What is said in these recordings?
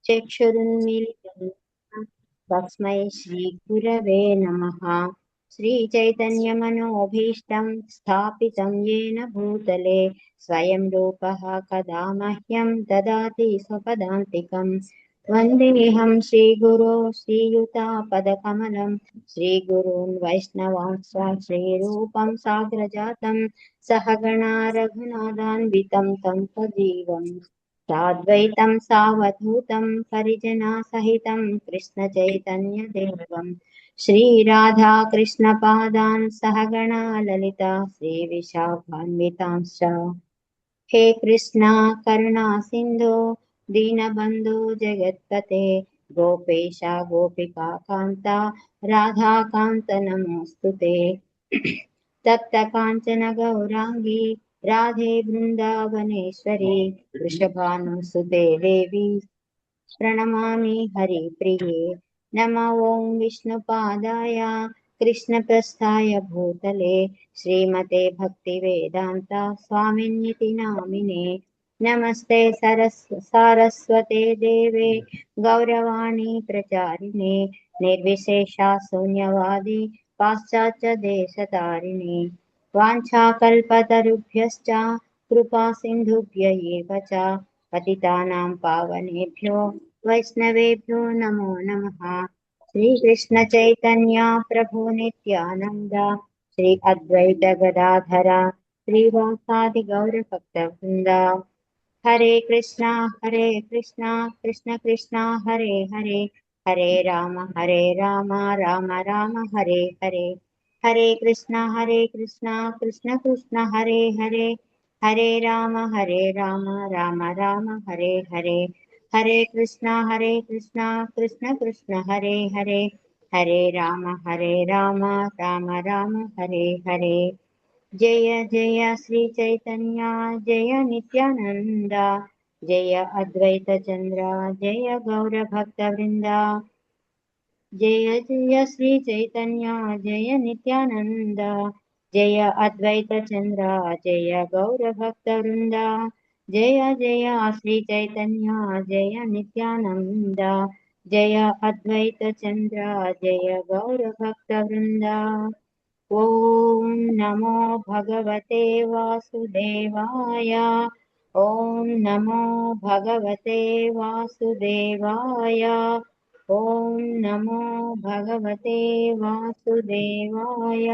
चक्षुरुन्मीलितं तस्मै श्रीगुरवे नमः। श्रीचैतन्यमनोभीष्टं स्थापितं येन भूतले स्वयं रूपः कदा मह्यं ददाति स्वपदान्तिकम्। वन्देऽहं श्रीगुरो श्रीयुतापदकमलं श्रीगुरून् वैष्णवांश्च श्रीरूपं साग्रजातं सहगणा रघुनाथान्वितं तं सजीवम् साद्वैतं सावधूतं परिजनासहितं कृष्णचैतन्यदेवं श्रीराधाकृष्णपादान् सहगणा ललिता श्रीविशाखान्वितांश्च। हे कृष्णा करुणा सिन्धो दीनबन्धो जगत्पते गोपेशा गोपिका कान्ता राधाकान्त नमोऽस्तु ते। तप्तकाञ्चन गौराङ्गी राधे वृन्दावनेश्वरी वृषभानुसुते देवी प्रणमामि हरिप्रिये। नमो ॐ विष्णुपादाय कृष्णप्रस्थाय भूतले श्रीमते भक्तिवेदान्ता स्वामिन्निति नामिने। नमस्ते सारस्वते देवे गौरवाणी प्रचारिणे निर्विशेषा शून्यवादी पाश्चात्य देशतारिणे। वाञ्छाकल्पतरुभ्यश्च कृपा सिन्धुभ्य एव च पतितानां पावनेभ्यो वैष्णवेभ्यो नमो नमः। श्रीकृष्ण चैतन्य प्रभु नित्यानंद श्री अद्वैत गदाधर श्रीवासादि गौर भक्तवृंद। हरे कृष्णा कृष्ण कृष्णा हरे हरे हरे राम राम राम हरे हरे। हरे कृष्णा कृष्ण कृष्ण हरे हरे हरे राम राम राम हरे हरे। हरे कृष्णा कृष्ण कृष्ण हरे हरे हरे राम राम राम हरे हरे। जय जय श्री चैतन्य जय नित्यानंद जय अद्वैत चंद्र जय गौर भक्त वृंदा। जय जय श्री चैतन्य जय नित्यानंद जय अद्वैत चंद्र जय गौर भक्त वृंदा। जय जय श्री चैतन्य जय नित्यानंद जय अद्वैत चंद्र जय गौर भक्त वृंदा। ओम नमो भगवते वासुदेवाय ओम नमो भगवते वासुदेवाय ओम नमो भगवते वासुदेवाय।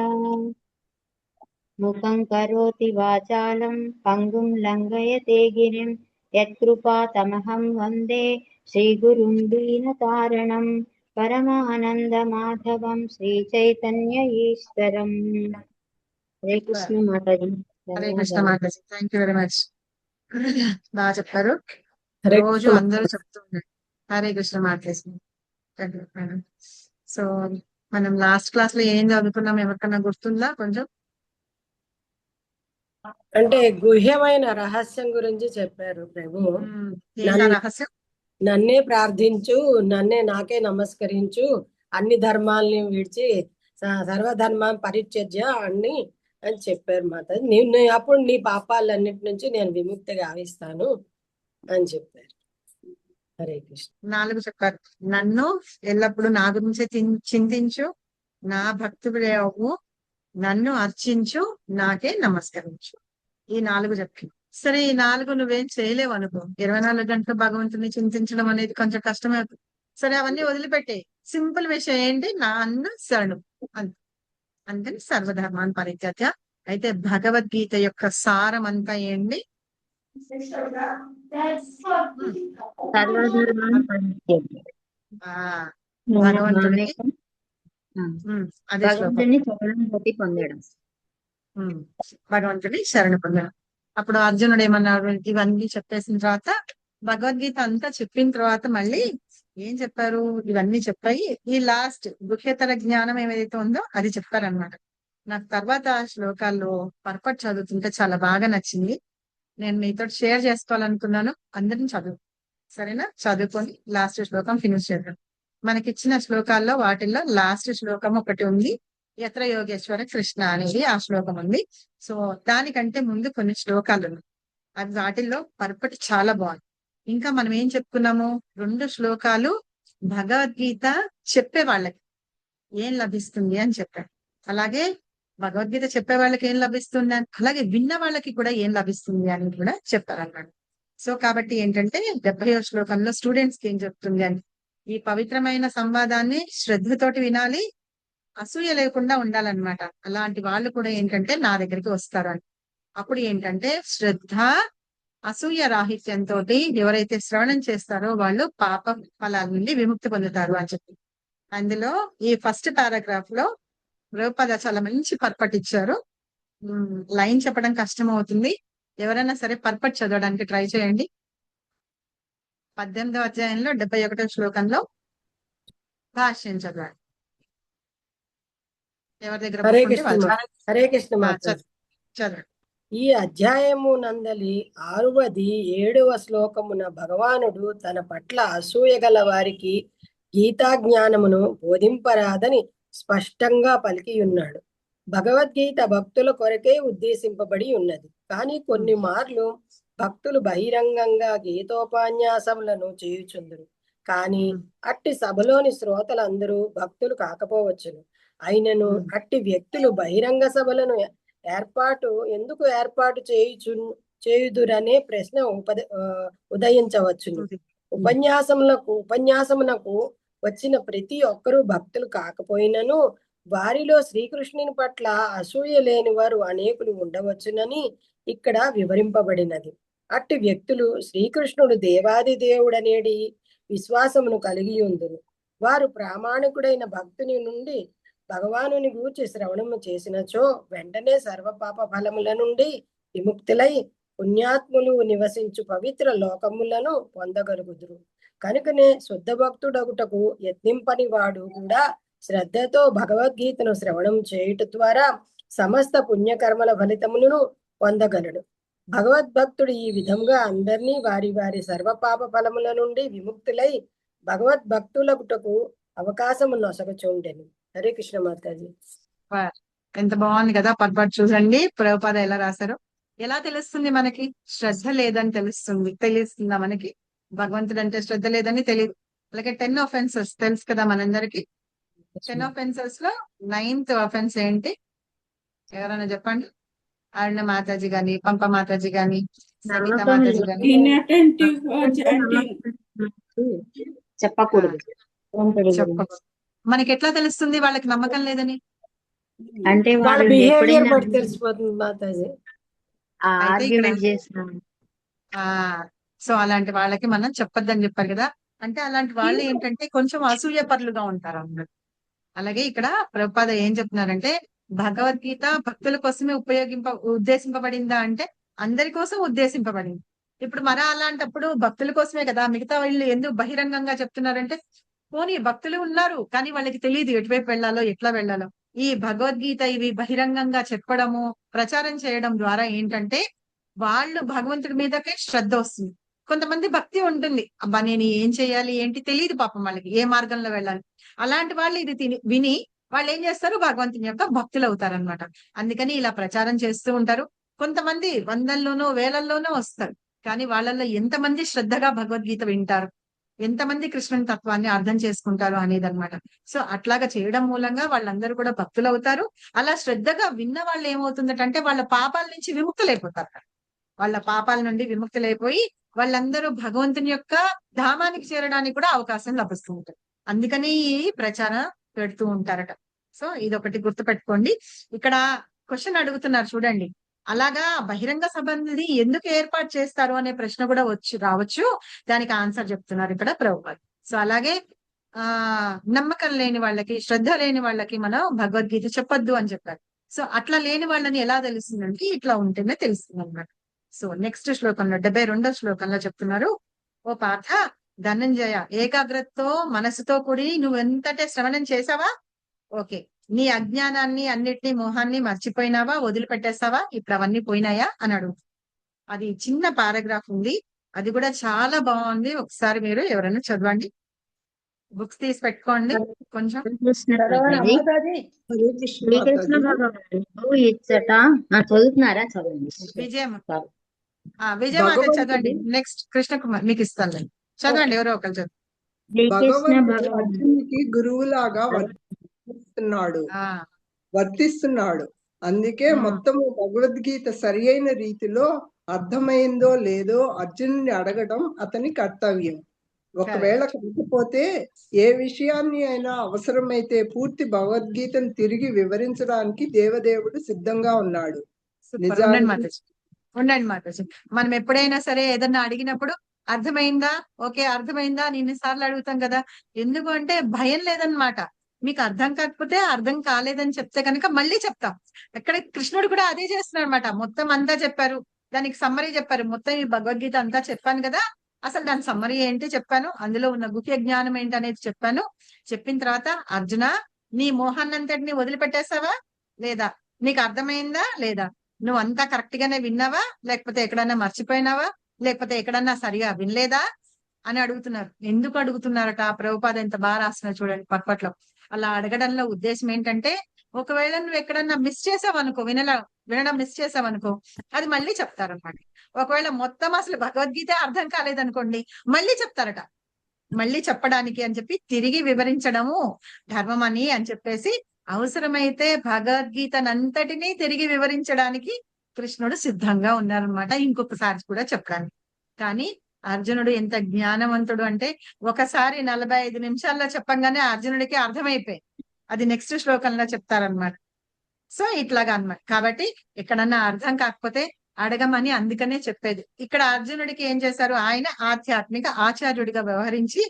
मुखं करोति वाचालं पङ्गुं लङ्घयते गिरिं यत्कृपातमहं वन्दे श्रीगुरुं दीनतारणं परमानन्दमाधवं श्रीचैतन्य ईश्वरम्। हरे कृष्ण माताजी। హరే కృష్ణ మాతాజీ, థ్యాంక్ యూ వెరీ మచ్. బాగా చెప్పారు. హరే రోజు కృష్ణ. అందరూ చెప్తుంటారు హరే కృష్ణ మాతాజీ. సో మనం లాస్ట్ క్లాస్ లో ఏం చదువుకున్నాం, ఎవరికన్నా గుర్తుందా కొంచెం? అంటే గుహ్యమైన రహస్యం గురించి చెప్పారు ప్రభు. ఏంటా రహస్యం? నన్నే ప్రార్థించు, నాకే నమస్కరించు, అన్ని ధర్మాలని విడిచి సర్వధర్మాన్ని పరిత్యజ్య అని చెప్పారు మాత. అప్పుడు నీ పాపాలన్నిటి నుంచి నేను విముక్తి గావిస్తాను అని చెప్పారు. హరే కృష్ణ. 4 చెప్పారు. నన్ను ఎల్లప్పుడూ నా గురించి చింతించు, నా భక్తుడే అవ్వు, నన్ను అర్చించు, నాకే నమస్కరించు. ఈ 4 చెప్పి సరే, ఈ 4 నువ్వేం చేయలేవు అనుకో, 24 గంటలు భగవంతుని చింతించడం అనేది కొంచెం కష్టమే అవుతుంది. సరే, అవన్నీ వదిలిపెట్టే సింపుల్ విషయం ఏంటి? నాన్న శరణు అందుకని సర్వధర్మాన్ని పరిత్యజ్య. అయితే భగవద్గీత యొక్క సారం అంతా ఏంటి? భగవంతుడిని పొందడం, భగవంతుడి శరణు పొందడం. అప్పుడు అర్జునుడు ఏమన్నాడు? ఇవన్నీ చెప్పేసిన తర్వాత, భగవద్గీత అంతా చెప్పిన తర్వాత మళ్ళీ ఏం చెప్పారు? ఇవన్నీ చెప్పాయి, ఈ లాస్ట్ గుహ్యతర జ్ఞానం ఏదైతే ఉందో అది చెప్పారనమాట. నాకు తర్వాత శ్లోకాల్లో పర్పట్ చదువుతుంటే చాలా బాగా నచ్చింది. నేను మీతో షేర్ చేసుకోవాలనుకున్నాను. అందరిని చదువు, సరేనా? చదువుకొని లాస్ట్ శ్లోకం ఫినిష్ చేద్దాం. మనకిచ్చిన శ్లోకాల్లో వాటిల్లో లాస్ట్ శ్లోకం ఒకటి ఉంది, యత్ర యోగేశ్వర కృష్ణ అనేది ఆ శ్లోకం ఉంది. సో దానికంటే ముందు కొన్ని శ్లోకాలు ఉన్నాయి, అవి వాటిల్లో పర్పట్ చాలా బాగుంది. ఇంకా మనం ఏం చెప్పుకున్నాము, 2 శ్లోకాలు భగవద్గీత చెప్పే వాళ్ళకి ఏం లభిస్తుంది అని చెప్పాడు. అలాగే భగవద్గీత చెప్పే వాళ్ళకి ఏం లభిస్తుంది అని, అలాగే విన్న వాళ్ళకి కూడా ఏం లభిస్తుంది అని కూడా చెప్పారన్నమాట. సో కాబట్టి ఏంటంటే 70వ శ్లోకంలో స్టూడెంట్స్ కి ఏం చెప్తుంది అని, ఈ పవిత్రమైన సంవాదాన్ని శ్రద్ధతోటి వినాలి, అసూయ లేకుండా ఉండాలన్నమాట. అలాంటి వాళ్ళు కూడా ఏంటంటే నా దగ్గరికి వస్తారు అని. అప్పుడు ఏంటంటే శ్రద్ధ అసూయ రాహిత్యంతో ఎవరైతే శ్రవణం చేస్తారో వాళ్ళు పాప ఫలాల నుండి విముక్తి పొందుతారు అని చెప్పి, అందులో ఈ ఫస్ట్ పారాగ్రాఫ్ లో ప్రభుపాద చాలా మంచి పర్పట్ ఇచ్చారు. లైన్ చెప్పడం కష్టం అవుతుంది, ఎవరైనా సరే పర్పట్ చదవడానికి ట్రై చేయండి. 18వ అధ్యాయంలో 71వ శ్లోకంలో భాష్యం చదవండి. ఎవరి దగ్గర హరే book ఉంటే కృష్ణ వాళ్ళు మాతాజీ. హరే కృష్ణ మాతాజీ. చదవండి. ఈ అధ్యాయము నందలి 6వ 7వ శ్లోకమున భగవానుడు తన పట్ల అసూయ గల వారికి గీతా జ్ఞానమును బోధింపరాదని స్పష్టంగా పలికి ఉన్నాడు. భగవద్గీత భక్తుల కొరకే ఉద్దేశింపబడి ఉన్నది. కానీ కొన్ని మార్లు భక్తులు బహిరంగంగా గీతోపన్యాసములను చేయుచుందురు. కానీ అట్టి సభలోని శ్రోతలందరూ భక్తులు కాకపోవచ్చును. అయినను అట్టి వ్యక్తులు బహిరంగ సభలను ఎందుకు ఏర్పాటు చేయుదురనే ప్రశ్న ఉదయించవచ్చును. ఉపన్యాసమునకు వచ్చిన ప్రతి ఒక్కరూ భక్తులు కాకపోయినను వారిలో శ్రీకృష్ణుని పట్ల అసూయ లేని వారు అనేకులు ఉండవచ్చునని ఇక్కడ వివరింపబడినది. అట్టి వ్యక్తులు శ్రీకృష్ణుడు దేవాది దేవుడనేది విశ్వాసమును కలిగి ఉందురు. వారు ప్రామాణికుడైన భక్తుని నుండి భగవానుని గూర్చి శ్రవణము చేసినచో వెంటనే సర్వ పాప ఫలముల నుండి విముక్తులై పుణ్యాత్ములు నివసించు పవిత్ర లోకములను పొందగలుగుదురు. కనుకనే శుద్ధ భక్తుడగుటకు యత్నింపని వాడు కూడా శ్రద్ధతో భగవద్గీతను శ్రవణం చేయుట ద్వారా సమస్త పుణ్యకర్మల ఫలితములను పొందగలడు. భగవద్భక్తుడు ఈ విధంగా అందరినీ వారి వారి సర్వ పాప ఫలముల నుండి విముక్తులై భగవద్భక్తులకుటకు అవకాశము నొసగచుండెను. హరే కృష్ణ మాతాజీ. ఎంత బాగుంది కదా పర్పట్. చూడండి ప్రభుపాద ఎలా రాశారు. ఎలా తెలుస్తుంది మనకి? శ్రద్ధ లేదని తెలుస్తుందా మనకి? భగవంతుడు అంటే శ్రద్ధ లేదని తెలియదు. అలాగే 10 offenses తెలుసు కదా మనందరికి. 10 offenses లో 9th offense ఏంటి? ఎవరైనా చెప్పండి. అరుణ మాతాజీ గాని, పంప మాతాజీ గాని, సవిత మాతాజీ గాని. చెప్పకూడదు. మనకి ఎట్లా తెలుస్తుంది వాళ్ళకి నమ్మకం లేదని? అంటే వాళ్ళ వాళ్ళు బిహేవియర్ ఎప్పుడైనా బట్టి తెలిసిపోతుంది మాతాజీ. ఆర్గ్యుమెంట్ చేసిన సో అలాంటి వాళ్ళకి మనం చెప్పొద్దని చెప్పారు కదా. అంటే అలాంటి వాళ్ళు ఏంటంటే కొంచెం అసూయ పరులుగా ఉంటారు అన్నమాట. అలాగే ఇక్కడ ప్రభుపాద ఏం చెప్తున్నారంటే భగవద్గీత భక్తుల కోసమే ఉద్దేశింపబడిందా అంటే అందరి కోసం ఉద్దేశింపబడింది. ఇప్పుడు మరి అలాంటప్పుడు భక్తుల కోసమే కదా, మిగతా వాళ్ళు ఎందుకు బహిరంగంగా చెప్తున్నారంటే పోనీ భక్తులు ఉన్నారు కానీ వాళ్ళకి తెలియదు ఎటువైపు వెళ్ళాలో ఎట్లా వెళ్ళాలో. ఈ భగవద్గీత ఇవి బహిరంగంగా చెప్పడము ప్రచారం చేయడం ద్వారా ఏంటంటే వాళ్ళు భగవంతుడి మీదకే శ్రద్ధ వస్తుంది. కొంతమంది భక్తి ఉంటుంది, అబ్బా నేను ఏం చేయాలి ఏంటి తెలియదు పాపం వాళ్ళకి, ఏ మార్గంలో వెళ్ళాలి. అలాంటి వాళ్ళు ఇది విని వాళ్ళు ఏం చేస్తారు, భగవంతుని యొక్క భక్తులు అవుతారనమాట. అందుకని ఇలా ప్రచారం చేస్తూ ఉంటారు. కొంతమంది వందల్లోనో వేలల్లోనో వస్తారు, కానీ వాళ్ళల్లో ఎంతమంది శ్రద్ధగా భగవద్గీత వింటారు, ఎంతమంది కృష్ణుని తత్వాన్ని అర్థం చేసుకుంటారు అనేది అనమాట. సో అట్లాగా చేయడం మూలంగా వాళ్ళందరూ కూడా భక్తులు అవుతారు. అలా శ్రద్ధగా విన్న వాళ్ళు ఏమవుతుందంటే వాళ్ళ పాపాల నుంచి విముక్తులైపోతారు. వాళ్ళ పాపాల నుండి విముక్తులైపోయి వాళ్ళందరూ భగవంతుని యొక్క ధామానికి చేరడానికి కూడా అవకాశం లభిస్తూ ఉంటుంది. అందుకని ఈ ప్రచారం పెడుతూ ఉంటారట. సో ఇదొకటి గుర్తుపెట్టుకోండి. ఇక్కడ క్వశ్చన్ అడుగుతున్నారు చూడండి, అలాగా బహిరంగ సభని ఎందుకు ఏర్పాటు చేస్తారు అనే ప్రశ్న కూడా రావచ్చు. దానికి ఆన్సర్ చెప్తున్నారు ఇక్కడ ప్రభుపాద. సో అలాగే నమ్మకం లేని వాళ్ళకి, శ్రద్ధ లేని వాళ్ళకి మనం భగవద్గీత చెప్పొద్దు అని చెప్పారు. సో అట్లా లేని వాళ్ళని ఎలా తెలుస్తుందంటే ఇట్లా ఉంటేనే తెలుస్తుంది అనమాట. సో నెక్స్ట్ శ్లోకంలో 72వ శ్లోకంలో చెప్తున్నారు, ఓ పార్థ ధనంజయ, ఏకాగ్రతతో మనసుతో కూడి నువ్వు ఎంతటే శ్రవణం చేసావా? ఓకే, నీ అజ్ఞానాన్ని అన్నిటినీ మోహాన్ని మర్చిపోయినావా, వదిలిపెట్టేస్తావా? ఇప్పుడు అవన్నీ పోయినాయా అని అడుగు. అది చిన్న పారాగ్రాఫ్ ఉంది, అది కూడా చాలా బాగుంది. ఒకసారి మీరు ఎవరైనా చదవండి, బుక్స్ తీసి పెట్టుకోండి కొంచెం. శ్రీకృష్ణ భగవానుడు ఇచ్చట చదువుతున్నారా? చదవండి. విజయం విజయమాత చదవండి. భగవంతుడు నెక్స్ట్ కృష్ణకుమార్ మీకు ఇస్తాను. చదవండి, ఎవరో ఒకరు చదవండి. శ్రీకృష్ణ భగవంతుడు భగవాన్ అర్జునుడికి గురువులాగా వర్తిస్తున్నాడు. అందుకే మొత్తము భగవద్గీత సరి అయిన రీతిలో అర్థమైందో లేదో అర్జునుడిని అడగడం అతని కర్తవ్యం. ఒకవేళ కాకపోతే ఏ విషయాన్ని అయినా అవసరమైతే పూర్తి భగవద్గీతను తిరిగి వివరించడానికి దేవదేవుడు సిద్ధంగా ఉన్నాడు. ఉండండి మాతాజీ. మనం ఎప్పుడైనా సరే ఏదన్నా అడిగినప్పుడు అర్థమైందా, ఓకే అర్థమైందా అని ఇన్నిసార్లు అడుగుతాం కదా. ఎందుకు అంటే భయం లేదనమాట. మీకు అర్థం కాకపోతే అర్థం కాలేదని చెప్తే కనుక మళ్ళీ చెప్తాం. ఇక్కడ కృష్ణుడు కూడా అదే చేస్తున్నాడు అనమాట. మొత్తం అంతా చెప్పారు, దానికి సమ్మరీ చెప్పారు. మొత్తం ఈ భగవద్గీత అంతా చెప్పాను కదా, అసలు దాని సమ్మరీ ఏంటి చెప్పాను, అందులో ఉన్న గుహ్య జ్ఞానం ఏంటి అనేది చెప్పాను. చెప్పిన తర్వాత అర్జున నీ మోహాన్నంతటిని వదిలిపెట్టేసావా లేదా, నీకు అర్థమైందా లేదా, నువ్వు అంతా కరెక్ట్ గానే విన్నావా, లేకపోతే ఎక్కడన్నా మర్చిపోయినావా, లేకపోతే ఎక్కడన్నా సరిగా వినలేదా అని అడుగుతున్నారు. ఎందుకు అడుగుతున్నారట? ప్రభుపాద ఎంత బాగా రాస్తున్నారు చూడండి పక్కట్లో. అలా అడగడంలో ఉద్దేశం ఏంటంటే, ఒకవేళ నువ్వు ఎక్కడన్నా మిస్ చేసావనుకో, వినడం మిస్ చేసావనుకో, అది మళ్ళీ చెప్తారనమాట. ఒకవేళ మొత్తం అసలు భగవద్గీత అర్థం కాలేదనుకోండి, మళ్ళీ చెప్తారట. మళ్ళీ చెప్పడానికి అని చెప్పి తిరిగి వివరించడము ధర్మం అని చెప్పేసి అవసరమైతే భగవద్గీతనంతటినీ తిరిగి వివరించడానికి కృష్ణుడు సిద్ధంగా ఉన్నారనమాట. ఇంకొకసారి కూడా చెప్పడానికి. కానీ అర్జునుడు ఎంత జ్ఞానవంతుడు అంటే, ఒకసారి 45 నిమిషాల్లో చెప్పంగానే అర్జునుడికి అర్థమైపోయి అది నెక్స్ట్ శ్లోకంలో చెప్తారనమాట. సో ఇట్లాగా అన్నమాట. కాబట్టి ఎక్కడన్నా అర్థం కాకపోతే అడగమని అందుకనే చెప్పేది. ఇక్కడ అర్జునుడికి ఏం చేశారు, ఆయన ఆధ్యాత్మిక ఆచార్యుడిగా వ్యవహరించి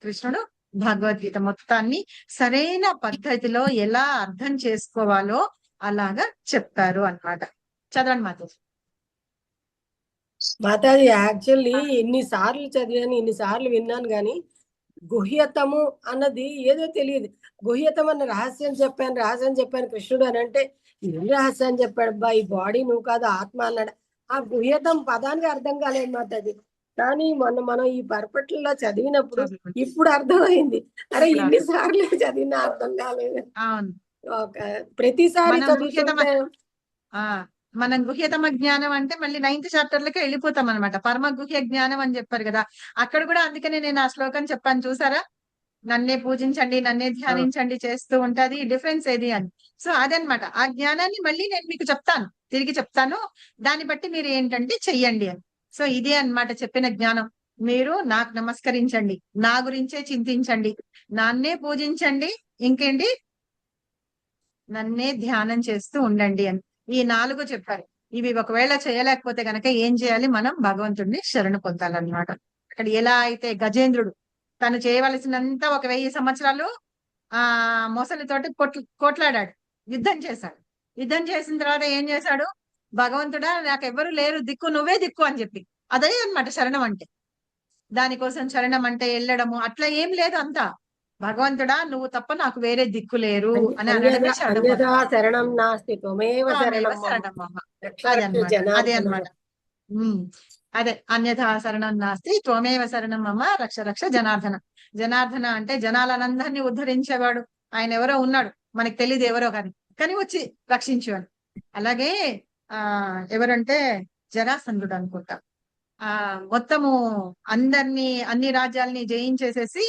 కృష్ణుడు భగవద్గీత మొత్తాన్ని సరైన పద్ధతిలో ఎలా అర్థం చేసుకోవాలో అలాగా చెప్పారు అన్నమాట. చదవండి మాతాజీ. మాతాజీ యాక్చువల్లీ ఎన్నిసార్లు చదివాను, ఇన్నిసార్లు విన్నాను, కానీ గుహ్యతము అన్నది ఏదో తెలియదు. గుహ్యతం అన్న రహస్యం చెప్పాను కృష్ణుడు అని అంటే, ఏం రహస్యం చెప్పాడు బా, ఈ బాడీ నువ్వు కాదు ఆత్మ అన్నాడు. ఆ గుహ్యతం పదానికి అర్థం కాలేదు మాతాజీ. కానీ మనం ఈ పర్పట్లో చదివినప్పుడు ఇప్పుడు అర్థమైంది. అరే ఇన్నిసార్లు చదివినా అర్థం కాలేదు. ప్రతిసారి మనం గుహ్యతమ జ్ఞానం అంటే మళ్ళీ 9th చాప్టర్ లకి వెళ్ళిపోతాం అనమాట. పరమ గుహ్య జ్ఞానం అని చెప్పారు కదా, అక్కడ కూడా అందుకనే నేను ఆ శ్లోకం చెప్పాను చూసారా, నన్నే పూజించండి, నన్నే ధ్యానించండి చేస్తూ ఉంటది, డిఫరెన్స్ ఏది అని. సో అదనమాట. ఆ జ్ఞానాన్ని మళ్ళీ నేను మీకు చెప్తాను, తిరిగి చెప్తాను, దాన్ని బట్టి మీరు ఏంటంటే చెయ్యండి అని. సో ఇదే అన్నమాట చెప్పిన జ్ఞానం. మీరు నాకు నమస్కరించండి, నా గురించే చింతించండి, నన్నే పూజించండి, ఇంకేంటి నన్నే ధ్యానం చేస్తూ ఉండండి అని ఈ 4 చెప్పారు. ఇవి ఒకవేళ చేయలేకపోతే గనక ఏం చేయాలి, మనం భగవంతుడిని శరణు పొందాలన్నమాట. అక్కడ ఎలా అయితే గజేంద్రుడు తను చేయవలసినంత 1000 సంవత్సరాలు మొసలితోటి కొట్లాడాడు, యుద్ధం చేశాడు. యుద్ధం చేసిన తర్వాత ఏం చేశాడు, భగవంతుడా నాకెవ్వరు లేరు, దిక్కు నువ్వే దిక్కు అని చెప్పి, అదే అన్నమాట శరణం అంటే. దానికోసం శరణం అంటే వెళ్ళడము అట్లా ఏం లేదు, అంతా భగవంతుడా నువ్వు తప్ప నాకు వేరే దిక్కు లేరు అని అనడమే శరణం నాస్తి త్వమేవ శరణం అదే అన్నమాట. అదే అన్యథా శరణం నాస్తి త్వమేవ శరణం మమ రక్ష రక్ష జనార్దన. జనార్దన అంటే జనాలందరినీ ఉద్ధరించేవాడు. ఆయన ఎవరో ఉన్నాడు, మనకి తెలియదు ఎవరో కానీ వచ్చి రక్షించేవాడు. అలాగే ఎవరంటే జరాసంధుడు అనుకుంటా, మొత్తము అన్ని రాజ్యాలని జయించేసేసి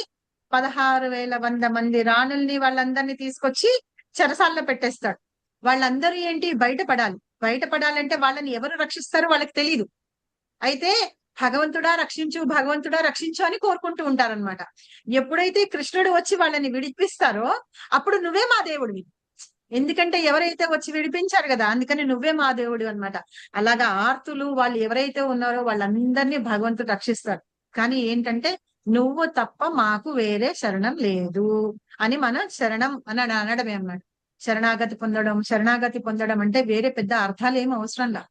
16,100 మంది రాణుల్ని వాళ్ళందరినీ తీసుకొచ్చి చెరసాల్లో పెట్టేస్తాడు. వాళ్ళందరూ ఏంటి బయటపడాలంటే వాళ్ళని ఎవరు రక్షిస్తారో వాళ్ళకి తెలియదు. అయితే భగవంతుడా రక్షించు అని కోరుకుంటూ ఉంటారనమాట. ఎప్పుడైతే కృష్ణుడు వచ్చి వాళ్ళని విడిపిస్తారో అప్పుడు నువ్వే మా దేవుడివి, ఎందుకంటే ఎవరైతే వచ్చి విడిపించారు కదా, అందుకని నువ్వే మా దేవుడు అన్నమాట. అలాగా ఆర్తులు వాళ్ళు ఎవరైతే ఉన్నారో వాళ్ళందరినీ భగవంతుడు రక్షిస్తాడు. కానీ ఏంటంటే నువ్వు తప్ప మాకు వేరే శరణం లేదు అని మనం శరణం అని అనడమే అన్నమాట. శరణాగతి పొందడం అంటే వేరే పెద్ద అర్థాలు ఏమి అవసరం లా,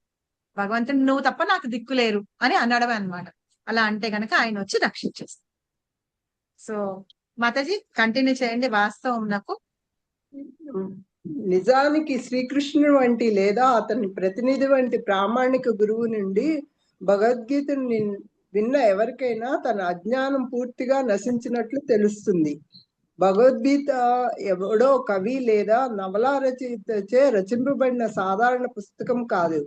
భగవంతుని నువ్వు తప్ప నాకు దిక్కు లేరు అని అనడమే అన్నమాట. అలా అంటే గనక ఆయన వచ్చి రక్షించేస్తారు. సో మాతాజీ కంటిన్యూ చేయండి. వాస్తవం నాకు నిజానికి శ్రీకృష్ణుడు వంటి లేదా అతని ప్రతినిధి వంటి ప్రామాణిక గురువు నుండి భగవద్గీతను విన్న ఎవరికైనా తన అజ్ఞానం పూర్తిగా నశించినట్లు తెలుస్తుంది. భగవద్గీత ఎవడో కవి లేదా నవలా రచయితచే రచింపబడిన సాధారణ పుస్తకం కాదు.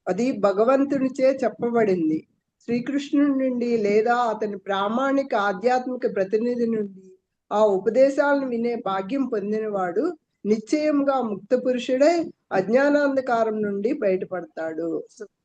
అది భగవంతునిచే చెప్పబడింది. శ్రీకృష్ణుడి నుండి లేదా అతని ప్రామాణిక ఆధ్యాత్మిక ప్రతినిధి నుండి ఆ ఉపదేశాలను వినే భాగ్యం పొందినవాడు నిశ్చయంగా ముక్త పురుషుడై అజ్ఞానాంధకారం నుండి బయటపడతాడు.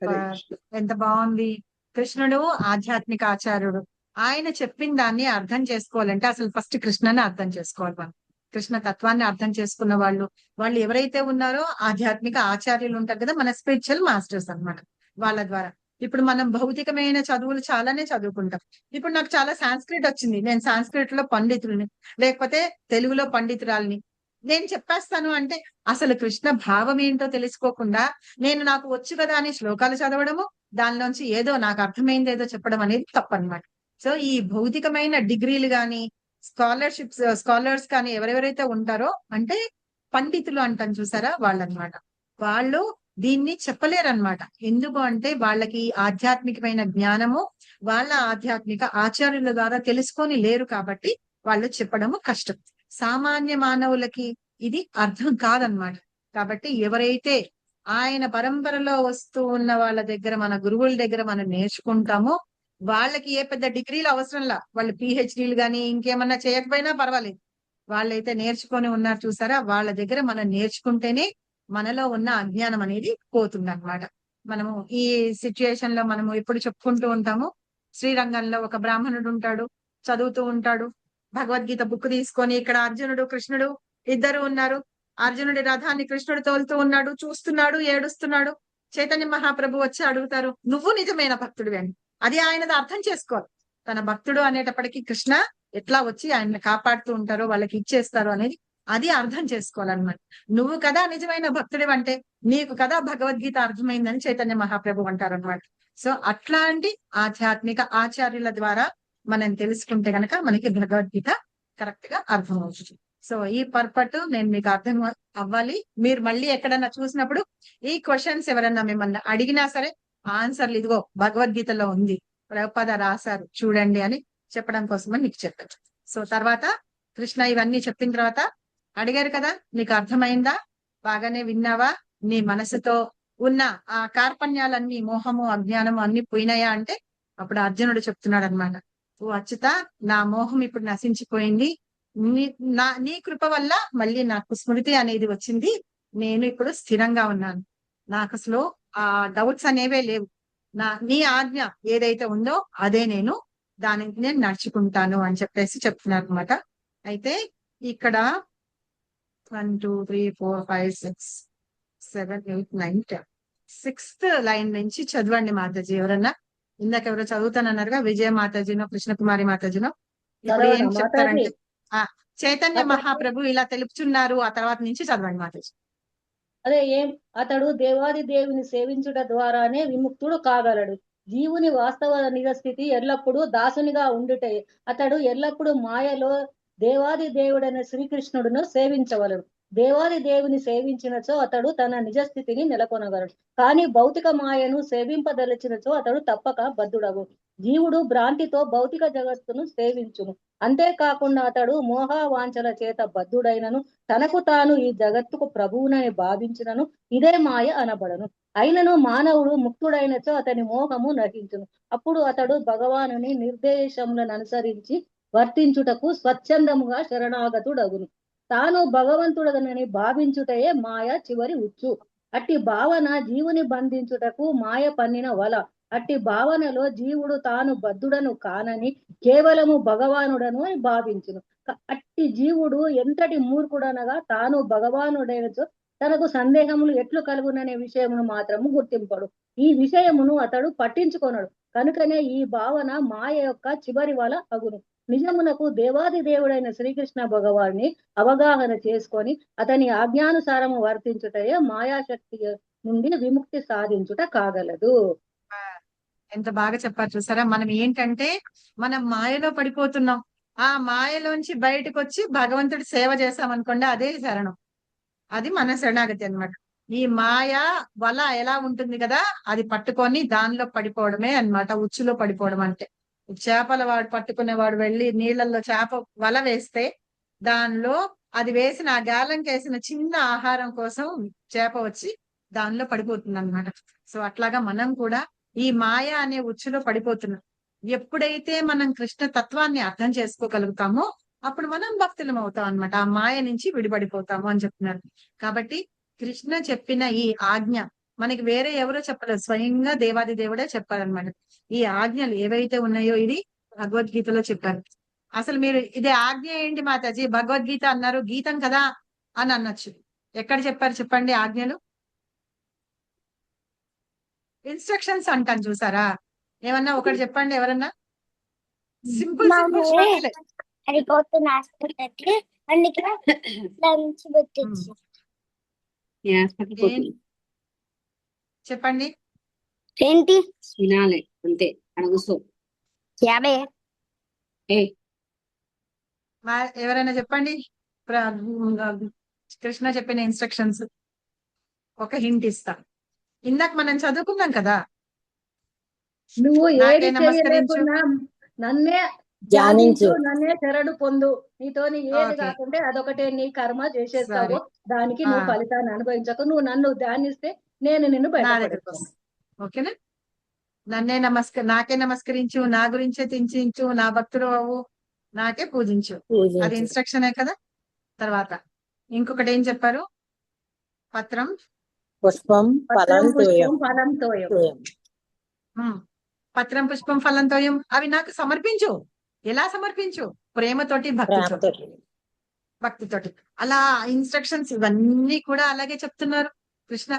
హరే కృష్ణ. ఎంత బాగుంది. కృష్ణుడు ఆధ్యాత్మిక ఆచార్యుడు. ఆయన చెప్పిన దాన్ని అర్థం చేసుకోవాలంటే అసలు ఫస్ట్ కృష్ణని అర్థం చేసుకోవాలి మనం. కృష్ణ తత్వాన్ని అర్థం చేసుకున్న వాళ్ళు ఎవరైతే ఉన్నారో ఆధ్యాత్మిక ఆచార్యులు ఉంటారు కదా, మన స్పిరిచువల్ మాస్టర్స్ అన్నమాట. వాళ్ళ ద్వారా ఇప్పుడు మనం భౌతికమైన చదువులు చాలానే చదువుకుంటాం. ఇప్పుడు నాకు చాలా సాంస్క్రిట్ వచ్చింది, నేను సాంస్క్రిట్ లో పండితుల్ని, లేకపోతే తెలుగులో పండితురాల్ని, నేను చెప్పేస్తాను అంటే అసలు కృష్ణ భావం ఏంటో తెలుసుకోకుండా నేను నాకు వచ్చు కదా అని శ్లోకాలు చదవడము, దానిలోంచి ఏదో నాకు అర్థమైంది ఏదో చెప్పడం అనేది తప్పనమాట. సో ఈ భౌతికమైన డిగ్రీలు గాని స్కాలర్స్ కానీ ఎవరెవరైతే ఉంటారో అంటే పండితులు అంటాం చూసారా, వాళ్ళనమాట. వాళ్ళు దీన్ని చెప్పలేరన్నమాట. ఎందుకు అంటే వాళ్ళకి ఆధ్యాత్మికమైన జ్ఞానము వాళ్ళ ఆధ్యాత్మిక ఆచార్యుల ద్వారా తెలుసుకొని లేరు కాబట్టి వాళ్ళు చెప్పడము కష్టం. సామాన్య మానవులకి ఇది అర్థం కాదనమాట. కాబట్టి ఎవరైతే ఆయన పరంపరలో వస్తూ ఉన్న వాళ్ళ దగ్గర, మన గురువుల దగ్గర మనం నేర్చుకుంటామో వాళ్ళకి ఏ పెద్ద డిగ్రీలు అవసరంలా, వాళ్ళు పిహెచ్డీలు గాని ఇంకేమన్నా చేయకపోయినా పర్వాలేదు, వాళ్ళైతే నేర్చుకొని ఉన్నారు చూసారా, వాళ్ళ దగ్గర మనం నేర్చుకుంటేనే మనలో ఉన్న అజ్ఞానం అనేది పోతుంది అనమాట. మనము ఈ సిచ్యుయేషన్ లో మనము ఎప్పుడు చెప్పుకుంటూ ఉంటాము, శ్రీరంగంలో ఒక బ్రాహ్మణుడు ఉంటాడు, చదువుతూ ఉంటాడు, భగవద్గీత బుక్ తీసుకొని ఇక్కడ అర్జునుడు కృష్ణుడు ఇద్దరు ఉన్నారు. అర్జునుడి రథాన్ని కృష్ణుడు తోలుతూ ఉన్నాడు, చూస్తున్నాడు, ఏడుస్తున్నాడు. చైతన్య మహాప్రభు వచ్చి అడుగుతారు, నువ్వు నిజమైన భక్తుడివి అని. అది ఆయనది అర్థం చేసుకోవాలి. తన భక్తుడు అనేటప్పటికీ కృష్ణ ఎట్లా వచ్చి ఆయన్ని కాపాడుతూ ఉంటారో, వాళ్ళకి ఇచ్చేస్తారు అనేది అది అర్థం చేసుకోవాలన్నమాట. నువ్వు కదా నిజమైన భక్తుడివి అంటే నీకు కదా భగవద్గీత అర్థమైందని చైతన్య మహాప్రభు అంటారు అనమాట. సో అట్లాంటి ఆధ్యాత్మిక ఆచార్యుల ద్వారా మనం తెలుసుకుంటే గనక మనకి భగవద్గీత కరెక్ట్ గా అర్థం అవుతుంది. సో ఈ పర్పట్ నేను మీకు అర్థం అవ్వాలి. మీరు మళ్ళీ ఎక్కడన్నా చూసినప్పుడు ఈ క్వశ్చన్స్ ఎవరన్నా మిమ్మల్ని అడిగినా సరే ఆన్సర్లు ఇదిగో భగవద్గీతలో ఉంది, ప్రభుపాద రాశారు చూడండి అని చెప్పడం కోసమని మీకు చెప్పారు. సో తర్వాత కృష్ణ ఇవన్నీ చెప్పిన తర్వాత అడిగారు కదా, నీకు అర్థమైందా, బాగానే విన్నావా, నీ మనసుతో ఉన్న ఆ కార్పణ్యాలన్నీ, మోహము అజ్ఞానము అన్ని పోయినాయా అంటే అప్పుడు అర్జునుడు చెప్తున్నాడు అనమాట, ఓ అచ్యుత, నా మోహం ఇప్పుడు నశించిపోయింది, నీ కృప వల్ల మళ్ళీ నాకు స్మృతి అనేది వచ్చింది, నేను ఇప్పుడు స్థిరంగా ఉన్నాను, నాకు అసలు ఆ డౌట్స్ అనేవే లేవు, నీ ఆజ్ఞ ఏదైతే ఉందో అదే దానికి నేను నడుచుకుంటాను అని చెప్పేసి చెప్తున్నారు అనమాట. అయితే ఇక్కడ 1 2 3 4 5 6 7 8 9 10 6th లైన్ నుంచి చదవండి మాతాజీ. ఎవరన్నా ఇందాక ఎవరో చదువుతానన్నారుగా, విజయ మాతాజీనో కృష్ణకుమారి మాతాజీనో. ఇప్పుడు ఏం చెప్తారంటే చైతన్య మహాప్రభు ఇలా తెలుపుచున్నారు, ఆ తర్వాత నుంచి చదవండి మాతాజీ. అదే అతడు దేవాది దేవుని సేవించుట ద్వారానే విముక్తుడు కాగలడు. జీవుని వాస్తవ నిజ స్థితి ఎల్లప్పుడూ దాసునిగా ఉండుటే. అతడు ఎల్లప్పుడూ మాయలో దేవాది దేవుడైన శ్రీకృష్ణుడును సేవించవలడు. దేవాది దేవుని సేవించినచో అతడు తన నిజస్థితిని నెలకొనగలడు. కానీ భౌతిక మాయను సేవింపదలిచినచో అతడు తప్పక బద్ధుడగు. జీవుడు భ్రాంతితో భౌతిక జగత్తును సేవించును. అంతేకాకుండా అతడు మోహవాంఛల చేత బద్ధుడైనను తనకు తాను ఈ జగత్తుకు ప్రభువునని భావించినను ఇదే మాయ అనబడను. అయినను మానవుడు ముక్తుడైనచో అతని మోహము నశించును. అప్పుడు అతడు భగవానుని నిర్దేశములను అనుసరించి వర్తించుటకు స్వచ్ఛందముగా శరణాగతుడగును. తాను భగవంతుడనని భావించుటయే మాయ చివరి ఉచ్చు. అట్టి భావన జీవుని బంధించుటకు మాయ పన్నిన వల. అట్టి భావనలో జీవుడు తాను బద్ధుడను కానని కేవలము భగవానుడను అని భావించును. అట్టి జీవుడు ఎంతటి మూర్ఖుడనగా తాను భగవానుడైనచో తనకు సందేహములు ఎట్లు కలుగుననే విషయమును మాత్రము గుర్తింపడు. ఈ విషయమును అతడు పట్టించుకొనడు. కనుకనే ఈ భావన మాయ యొక్క చివరి వల అగును. నిజమునకు దేవాది దేవుడైన శ్రీకృష్ణ భగవాన్ని అవగాహన చేసుకొని అతని ఆజ్ఞానుసారము వర్తించుటయే మాయాశక్తి నుండి విముక్తి సాధించుట కాగలదు. ఎంత బాగా చెప్పారు చూసారా. మనం ఏంటంటే మనం మాయలో పడిపోతున్నాం, ఆ మాయలోంచి బయటకు వచ్చి భగవంతుడి సేవ చేసామనుకోండి, అదే శరణం, అది మన శరణాగతి అన్నమాట. ఈ మాయ వల ఎలా ఉంటుంది కదా, అది పట్టుకొని దానిలో పడిపోవడమే అన్నమాట ఉచ్చులో పడిపోవడం అంటే. చేపల పట్టుకునేవాడు వెళ్ళి నీళ్ళల్లో చేప వల వేస్తే దానిలో అది వేసిన ఆ గాలంకి వేసిన చిన్న ఆహారం కోసం చేప వచ్చి దానిలో పడిపోతుంది అనమాట. సో అట్లాగా మనం కూడా ఈ మాయ అనే ఉచ్చులో పడిపోతున్నాం. ఎప్పుడైతే మనం కృష్ణ తత్వాన్ని అర్థం చేసుకోగలుగుతామో అప్పుడు మనం భక్తులం అవుతాం అనమాట. ఆ మాయ నుంచి విడిపడిపోతాము అని చెప్తున్నారు. కాబట్టి కృష్ణ చెప్పిన ఈ ఆజ్ఞ మనకి వేరే ఎవరో చెప్పలేదు, స్వయంగా దేవాది దేవుడే చెప్పారనమాట. ఈ ఆజ్ఞలు ఏవైతే ఉన్నాయో ఇది భగవద్గీతలో చెప్పారు. అసలు మీరు ఇది ఆజ్ఞ ఏంటి మాతాజీ, భగవద్గీత అన్నారు, గీతం కదా అని అనొచ్చు. ఎక్కడ చెప్పారు చెప్పండి ఆజ్ఞలు? ఇన్స్ట్రక్షన్స్ అంటాను చూసారా, ఏమన్నా ఒకటి చెప్పండి ఎవరన్నా. సింపుల్ సింపుల్ శ్లోకాలే. చెప్పండి ఏంటి వినాలి అంతే, అడగుసో ఎవరైనా చెప్పండి. కృష్ణ చెప్పిన ఇన్స్ట్రక్షన్స్ ఒక హింట్ ఇస్తా. ఇందాక మనం చదువుకున్నాం కదా, నువ్వు నాకే ఏది నమస్కరించు, చేయలేకున్నా నన్నే ధ్యానించు. ధ్యానించు, నన్నే శరణు పొందు. నీతోని ఏది ఓకే కాకుంటే అదొకటే నీ కర్మ చేసేస్తావు. సరే. దానికి ఆ, నువ్వు ఫలితాన్ని అనుభవించక నువ్వు నన్ను ధ్యానిస్తే నేను నిన్ను నా దగ్గరకు బయటపడేస్తాను. వస్తా. ఓకేనా? నాకే నమస్కరించు, నా గురించే చింతించు, నా భక్తుడు అవ్వు, నాకే పూజించు. అది ఇన్స్ట్రక్షనే కదా. తర్వాత ఇంకొకటి ఏం చెప్పారు? పత్రం పుష్పం పత్రం ఫలం పుష్పం ఫలం తోయం. పత్రం పుష్పం ఫలం తోయం, అవి నాకు సమర్పించు. ఎలా సమర్పించు? ప్రేమతోటి, భక్తితోటి. అలా ఇన్స్ట్రక్షన్స్ ఇవన్నీ కూడా అలాగే చెప్తున్నారు కృష్ణ.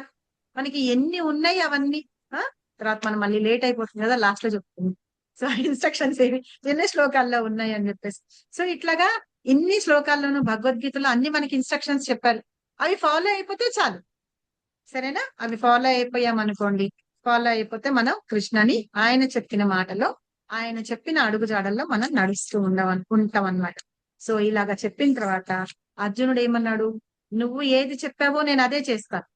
మనకి ఎన్ని ఉన్నాయి అవన్నీ. తర్వాత మనం మళ్ళీ లేట్ అయిపోతుంది కదా, లాస్ట్ లో చెప్తుంది. సో ఇన్స్ట్రక్షన్స్ ఏవి ఎన్ని శ్లోకాల్లో ఉన్నాయి అని చెప్పేసి. సో ఇట్లాగా ఇన్ని శ్లోకాల్లోనూ భగవద్గీతలో అన్ని మనకి ఇన్స్ట్రక్షన్స్ చెప్పారు. అవి ఫాలో అయిపోతే చాలు, సరేనా? అవి ఫాలో అయిపోయామనుకోండి, ఫాలో అయిపోతే మనం కృష్ణని ఆయన చెప్పిన మాటలో, ఆయన చెప్పిన అడుగుజాడల్లో మనం నడుస్తూ ఉంటాం అన్నమాట. సో ఇలాగా చెప్పిన తర్వాత అర్జునుడు ఏమన్నాడు? నువ్వు ఏది చెప్పావో నేను అదే చేస్తాను.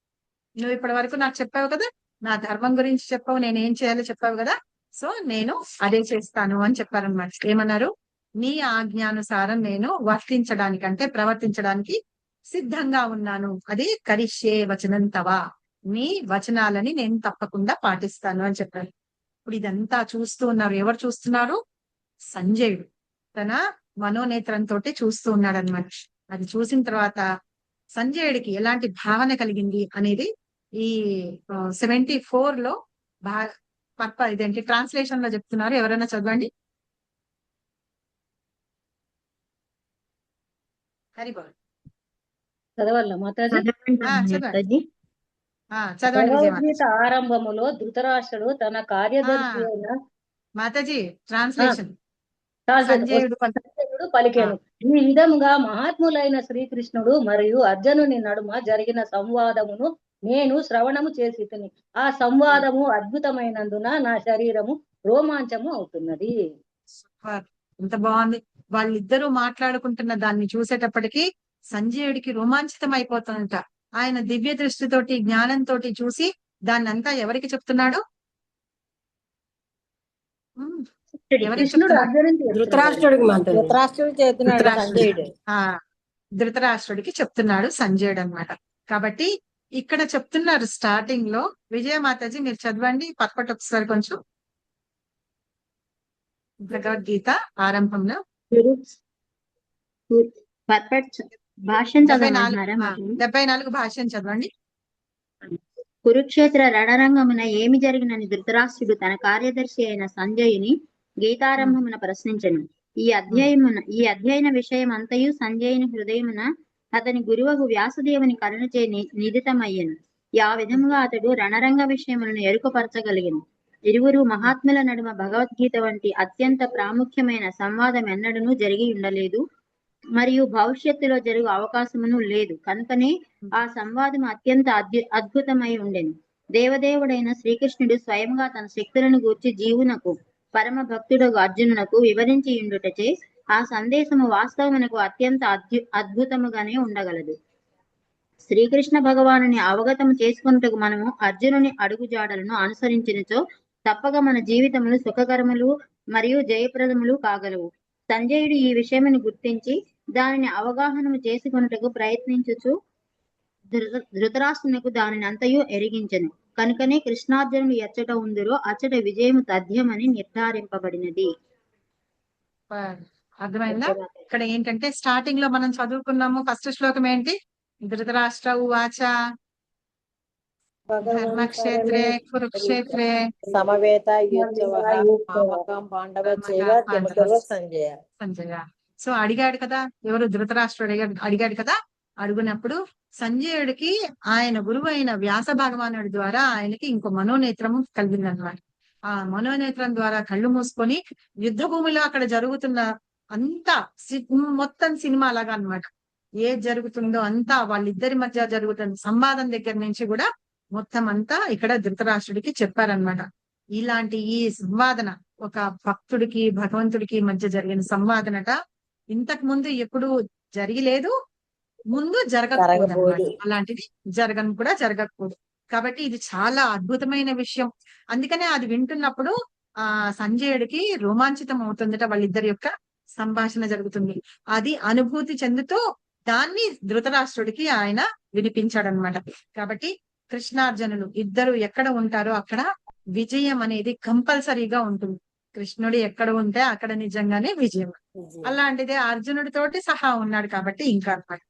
నువ్వు ఇప్పటి వరకు నాకు చెప్పావు కదా, నా ధర్మం గురించి చెప్పావు, నేను ఏం చేయాలో చెప్పావు కదా, సో నేను అదే చేస్తాను అని చెప్పారనమాట. ఏమన్నారు? నీ ఆజ్ఞానుసారం నేను వర్తించడానికంటే ప్రవర్తించడానికి సిద్ధంగా ఉన్నాను. అది కరిష్యే వచనంతవా, నీ వచనాలని నేను తప్పకుండా పాటిస్తాను అని చెప్పారు. ఇప్పుడు ఇదంతా చూస్తూ ఉన్నారు. ఎవరు చూస్తున్నారు? సంజయుడు తన మనోనేత్రంతో చూస్తూ ఉన్నాడు అనమాట. అది చూసిన తర్వాత సంజయుడికి ఎలాంటి భావన కలిగింది అనేది ఈ 74 లో ఇదేంటి ట్రాన్స్లేషన్ లో చెప్తున్నారు. ఎవరైనా చదవండి. హరిబాబు చదవాల మాతాజీ? చదవండి. చదవండి భగవద్గీత ఆరంభములో ధృతరాష్ట్రుడు తన కార్యదర్శి అయిన మాతాజీ ట్రాన్స్లేషన్ సంజయుడు పలికెను. ఈ విధముగా మహాత్ములైన శ్రీకృష్ణుడు మరియు అర్జునుని నడుమ జరిగిన సంవాదమును నేను శ్రవణము చేసి తిని. ఆ సంవాదము అద్భుతమైనందున నా శరీరము రోమాంచము అవుతున్నది. ఎంత బాగుంది. వాళ్ళిద్దరూ మాట్లాడుకుంటున్న దాన్ని చూసేటప్పటికి సంజయుడికి రోమాంచితం అయిపోతుందంట. ఆయన దివ్య దృష్టితోటి, జ్ఞానంతో చూసి దాన్నంతా ఎవరికి చెప్తున్నాడు? ధృతరాష్ట్రుడికి చెప్తున్నాడు సంజయుడు అన్నమాట. కాబట్టి ఇక్కడ చెప్తున్నారు స్టార్టింగ్ లో. విజయమాతాజీ మీరు చదవండి పక్కపట్టు ఒకసారి కొంచెం. భగవద్గీత ఆరంభంలో 74 భాష్యం చదవండి. కురుక్షేత్ర రణరంగమున ఏమి జరిగినని ధృతరాష్ట్రుడు తన కార్యదర్శి అయిన సంజయుని గీతారంభమున ప్రశ్నించెను. ఈ అధ్యయన విషయం అంతయు సంజయుని హృదయమున అతని గురువగు వ్యాసదేవుని కరుణచే నిధితమయ్యను. ఆ విధముగా అతడు రణరంగ విషయములను ఎరుకపరచగలిగెను. ఇరువురు మహాత్ముల నడుమ భగవద్గీత వంటి అత్యంత ప్రాముఖ్యమైన సంవాదం ఎన్నడూ జరిగి ఉండలేదు మరియు భవిష్యత్తులో జరుగు అవకాశమును లేదు. కనుకనే ఆ సంవాదం అత్యంత అద్భుతమై ఉండెను. దేవదేవుడైన శ్రీకృష్ణుడు స్వయంగా తన శక్తులను గూర్చి జీవునకు పరమ భక్తుడగు అర్జునునకు వివరించి ఉండుటచే ఆ సందేశము వాస్తవమునకు అత్యంత అద్భుతముగానే ఉండగలదు. శ్రీకృష్ణ భగవానుని అవగతము చేసుకున్నట్టుకు మనము అర్జునుని అడుగుజాడలను అనుసరించినచో తప్పక మన జీవితములు సుఖకరములు మరియు జయప్రదములు కాగలవు. సంజయుడు ఈ విషయమును గుర్తించి దానిని అవగాహనము చేసుకున్నట్టుకు ప్రయత్నించుచు ధృతరాష్ట్రునకు దానిని అంతయు ఎరిగించెను. కనుకనే కృష్ణార్జునుడు ఎచ్చట ఉందిరో అచ్చట విజయము తథ్యమని నిర్ధారింపబడినది. అర్థమైందా? ఇక్కడ ఏంటంటే స్టార్టింగ్ లో మనం చదువుకున్నాము, ఫస్ట్ శ్లోకం ఏంటి? ధృతరాష్ట్ర ఉవాచ ధర్మక్షేత్రే కురుక్షేత్రే సమవేత యుత్సవః మామకం పాండవచైవ కిమకుర్వత్ సంజయ. సంజయ. సో అడిగాడు కదా, ఎవరు? ధృతరాష్ట్రుడు అడిగాడు కదా. అడుగునప్పుడు సంజయుడికి ఆయన గురువు అయిన వ్యాస భగవానుడి ద్వారా ఆయనకి ఇంకో మనోనేత్రము కలిగిందనమాట. ఆ మనోనేత్రం ద్వారా కళ్ళు మూసుకొని యుద్ధ భూమిలో అక్కడ జరుగుతున్న అంతా మొత్తం సినిమా లాగా అనమాట. ఏది జరుగుతుందో అంతా వాళ్ళిద్దరి మధ్య జరుగుతున్న సంవాదం దగ్గర నుంచి కూడా మొత్తం అంతా ఇక్కడ ధృతరాష్ట్రుడికి చెప్పారనమాట. ఇలాంటి ఈ సంవాదన ఒక భక్తుడికి భగవంతుడికి మధ్య జరిగిన సంవాదనట ఇంతకు ముందు ఎప్పుడు జరిగలేదు, ముందు జరగకూడదు అనమాట. అలాంటిది జరగకూడదు. కాబట్టి ఇది చాలా అద్భుతమైన విషయం. అందుకనే అది వింటున్నప్పుడు సంజయుడికి రోమాంచితం అవుతుందట. వాళ్ళిద్దరి యొక్క సంభాషణ జరుగుతుంది. అది అనుభూతి చెందుతూ దాన్ని ధృతరాష్ట్రుడికి ఆయన వినిపించాడనమాట. కాబట్టి కృష్ణార్జునులు ఇద్దరు ఎక్కడ ఉంటారో అక్కడ విజయం అనేది కంపల్సరీగా ఉంటుంది. కృష్ణుడు ఎక్కడ ఉంటే అక్కడ నిజంగానే విజయం. అలాంటిదే అర్జునుడితోటి సహా ఉన్నాడు కాబట్టి ఇంకా అన్నమాట.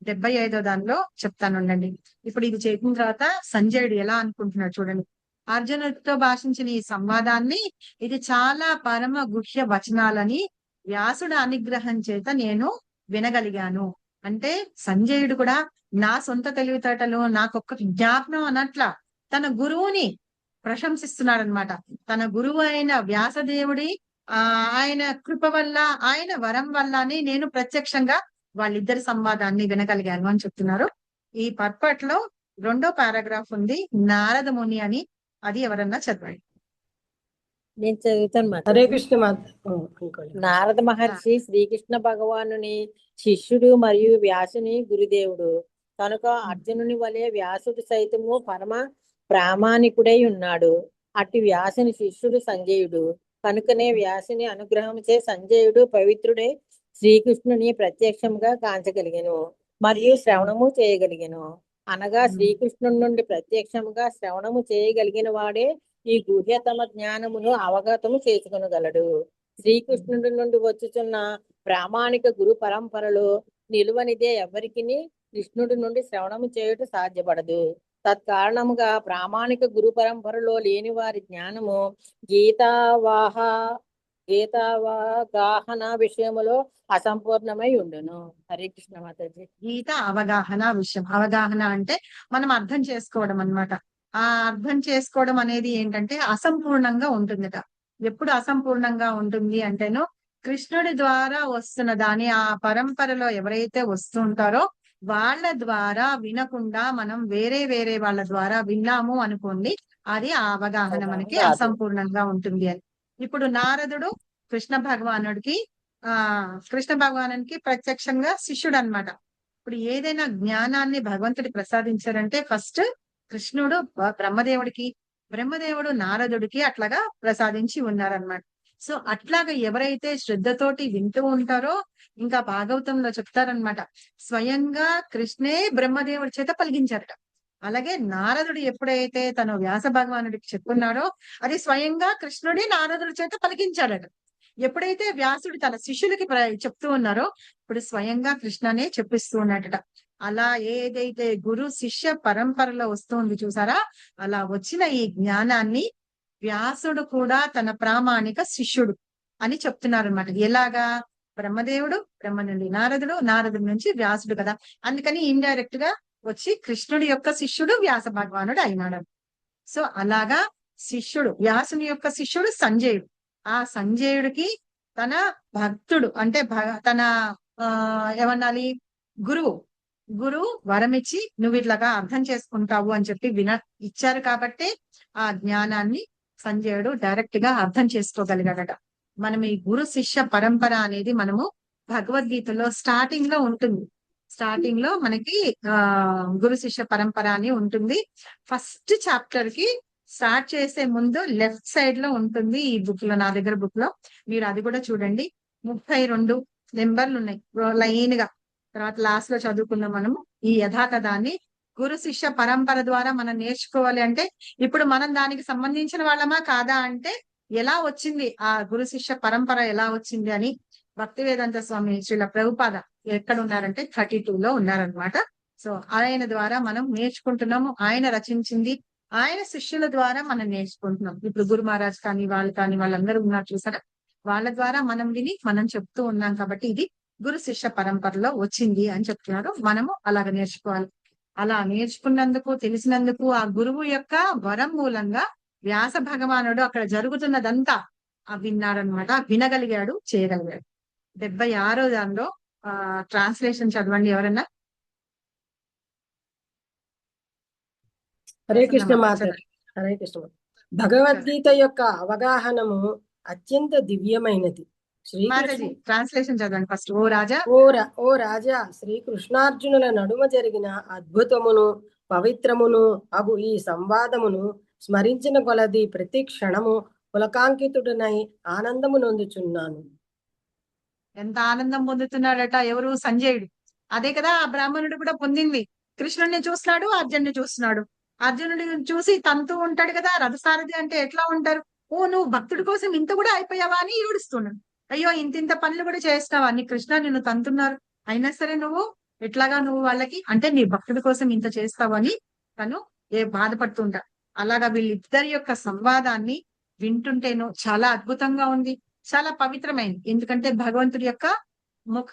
75వ దానిలో చెప్తానుండండి. ఇప్పుడు ఇది చెప్పిన తర్వాత సంజయుడు ఎలా అనుకుంటున్నాడు చూడండి. అర్జునుడితో భాషించిన ఈ సంవాదాన్ని ఇది చాలా పరమ గుహ్య వచనాలని వ్యాసుడు అనుగ్రహం చేత నేను వినగలిగాను. అంటే సంజయుడు కూడా నా సొంత తెలివితేటలు నాకొక్క జ్ఞాపనం అనట్ల తన గురువుని ప్రశంసిస్తున్నాడు అనమాట. తన గురువు అయిన వ్యాసదేవుడి ఆయన కృప వల్ల, ఆయన వరం వల్లనే నేను ప్రత్యక్షంగా వాళ్ళిద్దరి సంవాదాన్ని వినగలిగాను అని చెప్తున్నారు. ఈ పర్పట్లో 2వ పారాగ్రాఫ్ ఉంది, నారద ముని అని. అది ఎవరన్నా చదవండి. నేను చదువుతాను. హరే కృష్ణ మాత. నారద మహర్షి శ్రీకృష్ణ భగవానుని శిష్యుడు మరియు వ్యాసుని గురుదేవుడు కనుక అర్జునుని వలె వ్యాసుడు సైతము పరమ ప్రామాణికుడై ఉన్నాడు. అట్టి వ్యాసుని శిష్యుడు సంజయుడు కనుకనే వ్యాసుని అనుగ్రహంచే సంజయుడు పవిత్రుడై శ్రీకృష్ణుని ప్రత్యక్షంగా కాంచగలిగెను మరియు శ్రవణము చేయగలిగెను. అనగా శ్రీకృష్ణుడి నుండి ప్రత్యక్షంగా శ్రవణము చేయగలిగిన వాడే ఈ గుహ్యతమ జ్ఞానమును అవగతము చేసుకొనగలడు. శ్రీకృష్ణుడి నుండి వచ్చుచున్న ప్రామాణిక గురు పరంపరలో నిలువనిదే ఎవరికి కృష్ణుడి నుండి శ్రవణము చేయుట సాధ్యపడదు. తత్కారణముగా ప్రామాణిక గురు పరంపరలో లేని వారి జ్ఞానము గీతావగాహన విషయములో అసంపూర్ణమై ఉండును. హరే కృష్ణ మాతాజీ. గీత అవగాహన విషయం. అవగాహన అంటే మనం అర్థం చేసుకోవడం అన్నమాట. ఆ అర్థం చేసుకోవడం అనేది ఏంటంటే అసంపూర్ణంగా ఉంటుందట. ఎప్పుడు అసంపూర్ణంగా ఉంటుంది అంటేనో కృష్ణుడి ద్వారా వస్తున్న దాని ఆ పరంపరలో ఎవరైతే వస్తుంటారో వాళ్ళ ద్వారా వినకుండా మనం వేరే వాళ్ళ ద్వారా విన్నాము అనుకోండి, అది ఆ అవగాహన మనకి అసంపూర్ణంగా ఉంటుంది అని. ఇప్పుడు నారదుడు కృష్ణ భగవానుడికి ప్రత్యక్షంగా శిష్యుడు అన్నమాట. ఇప్పుడు ఏదైనా జ్ఞానాన్ని భగవంతుడి ప్రసాదించారంటే ఫస్ట్ కృష్ణుడు బ్రహ్మదేవుడు నారదుడికి అట్లాగా ప్రసాదించి ఉన్నారనమాట. సో అట్లాగా ఎవరైతే శ్రద్ధతోటి వింటూ ఉంటారో, ఇంకా భాగవతంలో చెప్తారనమాట, స్వయంగా కృష్ణే బ్రహ్మదేవుడి చేత పలికించారట. అలాగే నారదుడు ఎప్పుడైతే తను వ్యాస భగవానుడికి చెప్పున్నాడో అది స్వయంగా కృష్ణుడి నారదుడి చేత పలికించాడట. ఎప్పుడైతే వ్యాసుడు తన శిష్యులకి చెప్తూ ఉన్నారో ఇప్పుడు స్వయంగా కృష్ణనే చెప్పిస్తూ ఉన్నాడట. అలా ఏదైతే గురు శిష్య పరంపరలో వస్తుంది చూసారా, అలా వచ్చిన ఈ జ్ఞానాన్ని వ్యాసుడు కూడా తన ప్రామాణిక శిష్యుడు అని చెప్తున్నారు అనమాట. ఎలాగా? బ్రహ్మ నుండి నారదుడి నుంచి వ్యాసుడు కదా, అందుకని ఇండైరెక్ట్ గా వచ్చి కృష్ణుడి యొక్క శిష్యుడు వ్యాస భగవానుడు అయినాడు. సో అలాగా శిష్యుడు, వ్యాసుని యొక్క శిష్యుడు సంజయుడు. ఆ సంజయుడికి తన భక్తుడు అంటే తన ఏమన్నాలి, గురువు వరమిచ్చి నువ్వు ఇట్లాగా అర్థం చేసుకుంటావు అని చెప్పి ఇచ్చారు కాబట్టి ఆ జ్ఞానాన్ని సంజయుడు డైరెక్ట్ గా అర్థం చేసుకోగలిగాడట. మనం ఈ గురు శిష్య పరంపర అనేది మనము భగవద్గీతలో స్టార్టింగ్ లో ఉంటుంది. స్టార్టింగ్ లో మనకి గురు శిష్య పరంపర అని ఉంటుంది. ఫస్ట్ చాప్టర్ కి స్టార్ట్ చేసే ముందు లెఫ్ట్ సైడ్ లో ఉంటుంది ఈ బుక్ లో, నా దగ్గర బుక్ లో. మీరు అది కూడా చూడండి. 32 నెంబర్లు ఉన్నాయి లైన్ గా. తర్వాత లాస్ట్ లో చదువుకున్నాం మనము ఈ యథాతథాన్ని గురు శిష్య పరంపర ద్వారా మనం నేర్చుకోవాలి అంటే ఇప్పుడు మనం దానికి సంబంధించిన వాళ్ళమా కాదా అంటే ఎలా వచ్చింది ఆ గురు శిష్య పరంపర ఎలా వచ్చింది అని భక్తి వేదాంత స్వామి శ్రీల ప్రభుపాద ఎక్కడ ఉన్నారంటే 32లో ఉన్నారనమాట. సో ఆయన ద్వారా మనం నేర్చుకుంటున్నాము. ఆయన రచించింది, ఆయన శిష్యుల ద్వారా మనం నేర్చుకుంటున్నాం. ఇప్పుడు గురు మహారాజ్ కానీ వాళ్ళందరూ ఉన్నారు చూసారా, వాళ్ళ ద్వారా మనం విని మనం చెప్తూ ఉన్నాం. కాబట్టి ఇది గురు శిష్య పరంపరలో వచ్చింది అని చెప్తున్నారు. మనము అలాగ నేర్చుకోవాలి. అలా నేర్చుకున్నందుకు, తెలిసినందుకు ఆ గురువు యొక్క వరం మూలంగా వ్యాస భగవానుడు అక్కడ జరుగుతున్నదంతా విన్నాడనమాట. వినగలిగాడు, చేయగలిగాడు. 76వ దానిలో ట్రాన్స్లేషన్ చదవండి ఎవరన్నా. హరే కృష్ణ మాత. హరే కృష్ణ. భగవద్గీత యొక్క అవగాహనము అత్యంత దివ్యమైనది. మాతాజీ ట్రాన్స్లేషన్ చదవండి ఫస్ట్. ఓ రాజా, శ్రీకృష్ణార్జునుల నడుమ జరిగిన అద్భుతమును పవిత్రమును అగు ఈ సంవాదమును స్మరించిన కొలది ప్రతి క్షణము పులకాంకితుడనై ఆనందము నొందుచున్నాను. ఎంత ఆనందం పొందుతున్నాడట ఎవరు? సంజయుడు. అదే కదా ఆ బ్రాహ్మణుడు కూడా పొందింది. కృష్ణుడిని చూస్తున్నాడు, అర్జునుడిని చూస్తున్నాడు. అర్జునుడి చూసి తంతూ ఉంటాడు కదా, రథసారథి అంటే ఎట్లా ఉంటారు? ఓ నువ్వు భక్తుడి కోసం ఇంత కూడా అయిపోయావా అని ఏడుస్తున్నాడు. అయ్యో ఇంత పనులు కూడా చేస్తావా, నీ కృష్ణ నిన్ను తంతున్నారు, అయినా సరే నువ్వు ఎట్లాగా నువ్వు వాళ్ళకి అంటే నీ భక్తుడి కోసం ఇంత చేస్తావని తను బాధపడుతుంటా. అలాగా వీళ్ళిద్దరి యొక్క సంవాదాన్ని వింటుంటేనో చాలా అద్భుతంగా ఉంది, చాలా పవిత్రమైంది. ఎందుకంటే భగవంతుడి యొక్క ముఖ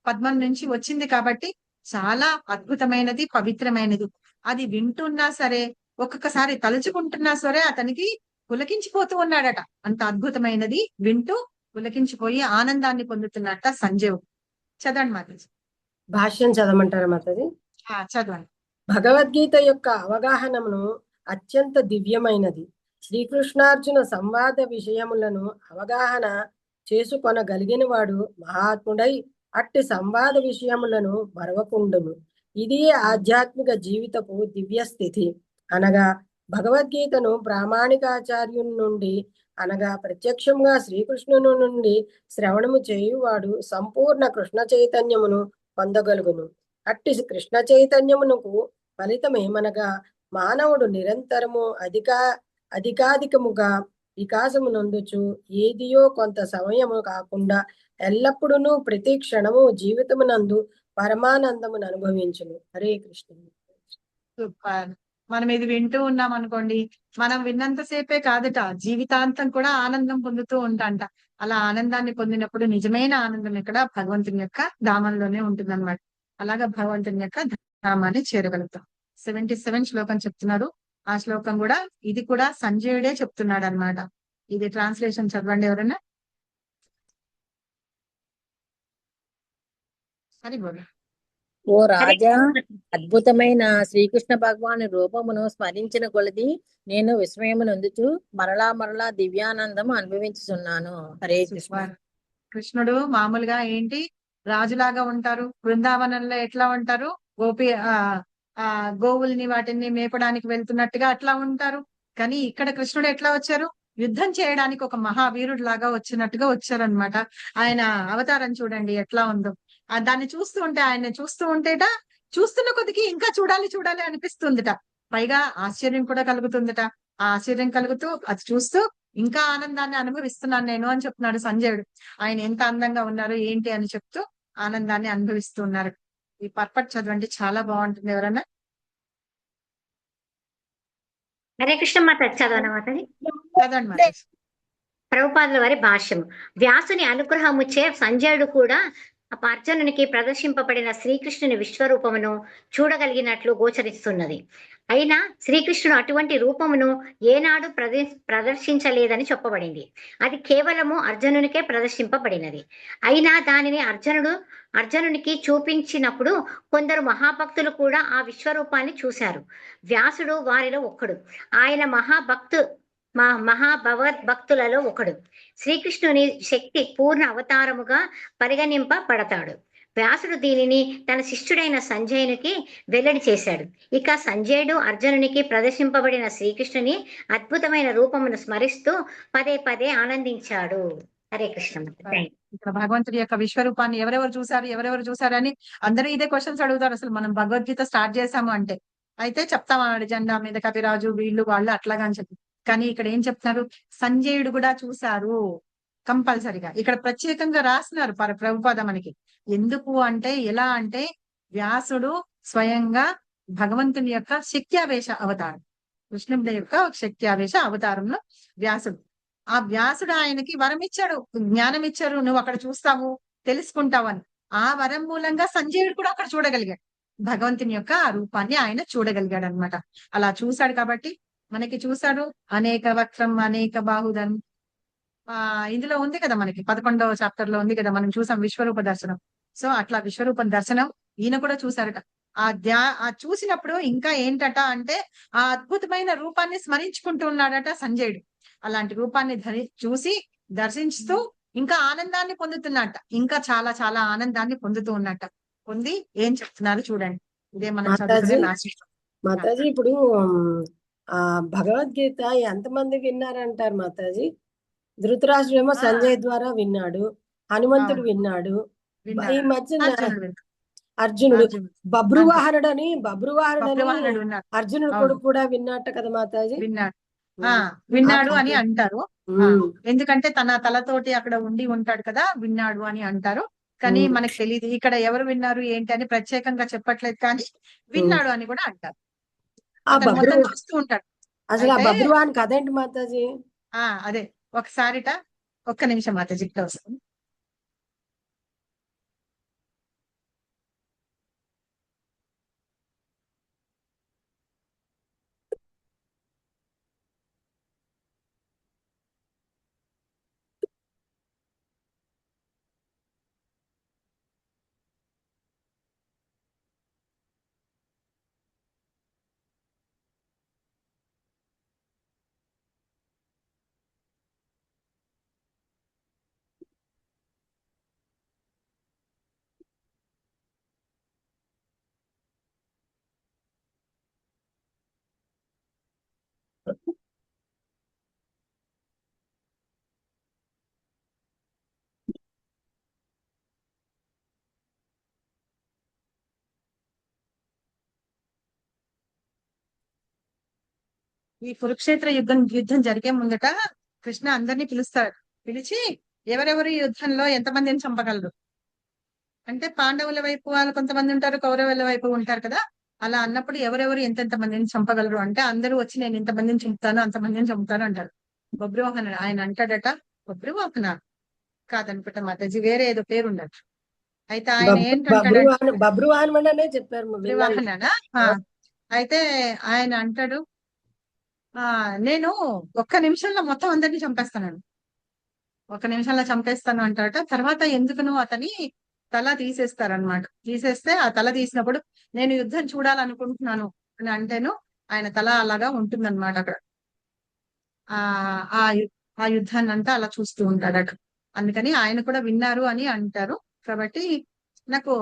పద్మం నుంచి వచ్చింది కాబట్టి చాలా అద్భుతమైనది, పవిత్రమైనది. అది వింటున్నా సరే, ఒక్కొక్కసారి తలుచుకుంటున్నా సరే అతనికి పులకించిపోతూ ఉన్నాడట. అంత అద్భుతమైనది వింటూ పులకించిపోయి ఆనందాన్ని పొందుతున్నట్ట సంజీవ్. చదవండి మాతాజీ. భాష్యం చదవమంటారా మాతాజీ? చదవండి. భగవద్గీత యొక్క అవగాహనను అత్యంత దివ్యమైనది. శ్రీకృష్ణార్జున సంవాద విషయములను అవగాహన చేసుకొనగలిగిన వాడు మహాత్ముడై అట్టి సంవాద విషయములను మరవకుండును. ఇది ఆధ్యాత్మిక జీవితపు దివ్య స్థితి. అనగా భగవద్గీతను ప్రామాణికాచార్యుని నుండి అనగా ప్రత్యక్షంగా శ్రీకృష్ణుని నుండి శ్రవణము చేయువాడు సంపూర్ణ కృష్ణ చైతన్యమును పొందగలుగును. అట్టి కృష్ణ చైతన్యమునకు ఫలితమేమనగా మానవుడు నిరంతరము అధికాధికముగా వికాసము నొందుచు ఏదియో కొంత సమయము కాకుండా ఎల్లప్పుడూ ప్రతి క్షణము జీవితమునందు పరమానందమును అనుభవించును. హరే కృష్ణ. సూపర్. మనం ఇది వింటూ ఉన్నాం అనుకోండి, మనం విన్నంతసేపే కాదట, జీవితాంతం కూడా ఆనందం పొందుతూ ఉంటాంట. అలా ఆనందాన్ని పొందినప్పుడు నిజమైన ఆనందం ఇక్కడ భగవంతుని యొక్క ధామంలోనే ఉంటుందన్నమాట. అలాగా భగవంతుని యొక్క ధామాన్ని చేరగలుగుతాం. 77 శ్లోకం చెప్తున్నారు. ఆ శ్లోకం కూడా ఇది కూడా సంజయుడే చెప్తున్నాడు అనమాట. ఇది ట్రాన్స్లేషన్ చదవండి ఎవరన్నా. సరే బోలు. ఓ రాజా, అద్భుతమైన శ్రీకృష్ణ భగవాను రూపమును స్మరించిన కొలది నేను విస్మయమునందుచు మరలా దివ్యానందం అనుభవించుతున్నాను. హరే కృష్ణ. కృష్ణుడు మామూలుగా ఏంటి రాజులాగా ఉంటారు, బృందావనంలో ఎట్లా ఉంటారు, గోవుల్ని వాటిని మేపడానికి వెళ్తున్నట్టుగా అట్లా ఉంటారు. కానీ ఇక్కడ కృష్ణుడు ఎట్లా వచ్చారు, యుద్ధం చేయడానికి ఒక మహావీరుడు లాగా వచ్చినట్టుగా వచ్చారనమాట. ఆయన అవతారం చూడండి ఎట్లా ఉందో. దాన్ని చూస్తూ ఉంటే, ఆయన చూస్తూ ఉంటేట చూస్తున్న కొద్దికి ఇంకా చూడాలి అనిపిస్తుందిట. పైగా ఆశ్చర్యం కూడా కలుగుతుందిట. ఆ ఆశ్చర్యం కలుగుతూ అది చూస్తూ ఇంకా ఆనందాన్ని అనుభవిస్తున్నాను నేను అని చెప్తున్నాడు సంజయుడు. ఆయన ఎంత అందంగా ఉన్నారు ఏంటి అని చెప్తూ ఆనందాన్ని అనుభవిస్తూ ఉన్నారు. ఈ పర్పట్ చదవండి, చాలా బాగుంటుంది. ఎవరన్నా. హరే కృష్ణ మాత. చదవన మాతది. చదవండి మాత. ప్రభుపాదుల వారి భాష్యం. వ్యాసుని అనుగ్రహముచే సంజయుడు కూడా అర్జునునికి ప్రదర్శింపబడిన శ్రీకృష్ణుని విశ్వరూపమును చూడగలిగినట్లు గోచరిస్తున్నది. అయినా శ్రీకృష్ణుడు అటువంటి రూపమును ఏనాడు ప్రదర్శించలేదని చెప్పబడింది. అది కేవలము అర్జునునికే ప్రదర్శింపబడినది. అయినా దానిని అర్జునునికి చూపించినప్పుడు కొందరు మహాభక్తులు కూడా ఆ విశ్వరూపాన్ని చూశారు. వ్యాసుడు వారిలో ఒక్కడు. ఆయన మహాభగవద్భక్తులలో ఒకడు. శ్రీకృష్ణుని శక్తి పూర్ణ అవతారముగా పరిగణింపబడతాడు. వ్యాసుడు దీనిని తన శిష్యుడైన సంజయునికి వెల్లడి చేశాడు. ఇక సంజయుడు అర్జునునికి ప్రదర్శింపబడిన శ్రీకృష్ణుని అద్భుతమైన రూపమును స్మరిస్తూ పదే ఆనందించాడు. హరే కృష్ణ. ఇక్కడ భగవంతుడి యొక్క విశ్వరూపాన్ని ఎవరెవరు చూసారు అని అందరూ ఇదే క్వశ్చన్స్ అడుగుతారు. అసలు మనం భగవద్గీత స్టార్ట్ చేశాము అంటే అయితే చెప్తామన్నాడు జెండా మీద కపిరాజు వీళ్ళు వాళ్ళు అట్లాగా అని చెప్పి. కానీ ఇక్కడ ఏం చెప్తున్నారు, సంజయుడు కూడా చూశారు కంపల్సరిగా. ఇక్కడ ప్రత్యేకంగా రాస్తున్నారు ప్రభుపాద మనకి. ఎందుకు అంటే, ఎలా అంటే వ్యాసుడు స్వయంగా భగవంతుని యొక్క శక్త్యావేశ అవతారం, కృష్ణుడి యొక్క శక్త్యావేశ అవతారంలో వ్యాసుడు. ఆ వ్యాసుడు ఆయనకి వరం ఇచ్చాడు, జ్ఞానం ఇచ్చారు, నువ్వు అక్కడ చూస్తావు తెలుసుకుంటావని. ఆ వరం మూలంగా సంజయుడు కూడా అక్కడ చూడగలిగాడు, భగవంతుని యొక్క ఆ రూపాన్ని ఆయన చూడగలిగాడు అనమాట. అలా చూశాడు కాబట్టి మనకి చూశాడు. అనేక వక్రం అనేక బాహుధం, ఇందులో ఉంది కదా మనకి 11వ చాప్టర్ లో ఉంది కదా, మనం చూసాం విశ్వరూప దర్శనం. సో అట్లా విశ్వరూప దర్శనం ఈయన కూడా చూశారట. ఆ చూసినప్పుడు ఇంకా ఏంటట అంటే, ఆ అద్భుతమైన రూపాన్ని స్మరించుకుంటూ ఉన్నాడట సంజయుడు. అలాంటి రూపాన్ని చూసి దర్శించుతూ ఇంకా ఆనందాన్ని పొందుతున్నట్ట, ఇంకా చాలా చాలా ఆనందాన్ని పొందుతూ ఉన్నట్ట. పొంది ఏం చెప్తున్నారు చూడండి, ఇదే మనం చదువుకునే లాస్ట్. మాతాజీ ఇప్పుడు ఆ భగవద్గీత ఎంతమంది విన్నారంటారు మాతాజీ? ధృతరాష్ట్రుడేమో సంజయ్ ద్వారా విన్నాడు, హనుమంతుడు విన్నాడు, ఈ మధ్య అర్జునుడు బభ్రువాహనుడని అర్జునుడు కొడుకు కూడా విన్నట్ట కదా మాతాజీ? విన్నాడు అని అంటారు. ఎందుకంటే తన తలతోటి అక్కడ ఉండి ఉంటాడు కదా, విన్నాడు అని అంటారు. కానీ మనకు తెలియదు ఇక్కడ ఎవరు విన్నారు ఏంటి అని ప్రత్యేకంగా చెప్పట్లేదు, కానీ విన్నాడు అని కూడా అంటారు. మొత్తం చూస్తూ ఉంటాడు. అసలు ఆ బభ్రువాహన్ కదేంటి మాతాజీ? అదే ఒకసారిట, ఒక్క నిమిషం మాతాజీ ఇక్కడ వస్తుంది. ఈ కురుక్షేత్ర యుద్ధం జరిగే ముందట కృష్ణ అందరినీ పిలుస్తాడు. పిలిచి ఎవరెవరు ఈ యుద్ధంలో ఎంతమందిని చంపగలరు అంటే, పాండవుల వైపు వాళ్ళు కొంతమంది ఉంటారు, కౌరవుల వైపు ఉంటారు కదా. అలా అన్నప్పుడు ఎవరెవరు ఎంతెంత మందిని చంపగలరు అంటే, అందరూ వచ్చి నేను ఇంతమందిని చంపుతాను అంతమందిని చంపుతాను అంటారు. బభ్రువాహన ఆయన అంటాడట, బభ్రువాహన కాదనుకుంటా మాతాజీ, వేరే ఏదో పేరు ఉండదు. అయితే ఆయన ఏంటంటాడు, బభ్రువాహన. అయితే ఆయన అంటాడు, నేను ఒక్క నిమిషంలో మొత్తం అందరినీ చంపేస్తాను, ఒక్క నిమిషంలో చంపేస్తాను అంటాడట. తర్వాత ఎందుకును అతని తల తీసేస్తారనమాట. తీసేస్తే ఆ తల తీసినప్పుడు నేను యుద్ధం చూడాలనుకుంటున్నాను అని అంటేను ఆయన తల అలాగా ఉంటుందన్నమాట అక్కడ. ఆ యుద్ధాన్ని అంతా అలా చూస్తూ ఉంటాడట. అందుకని ఆయన కూడా విన్నారు అని అంటారు. కాబట్టి నాకు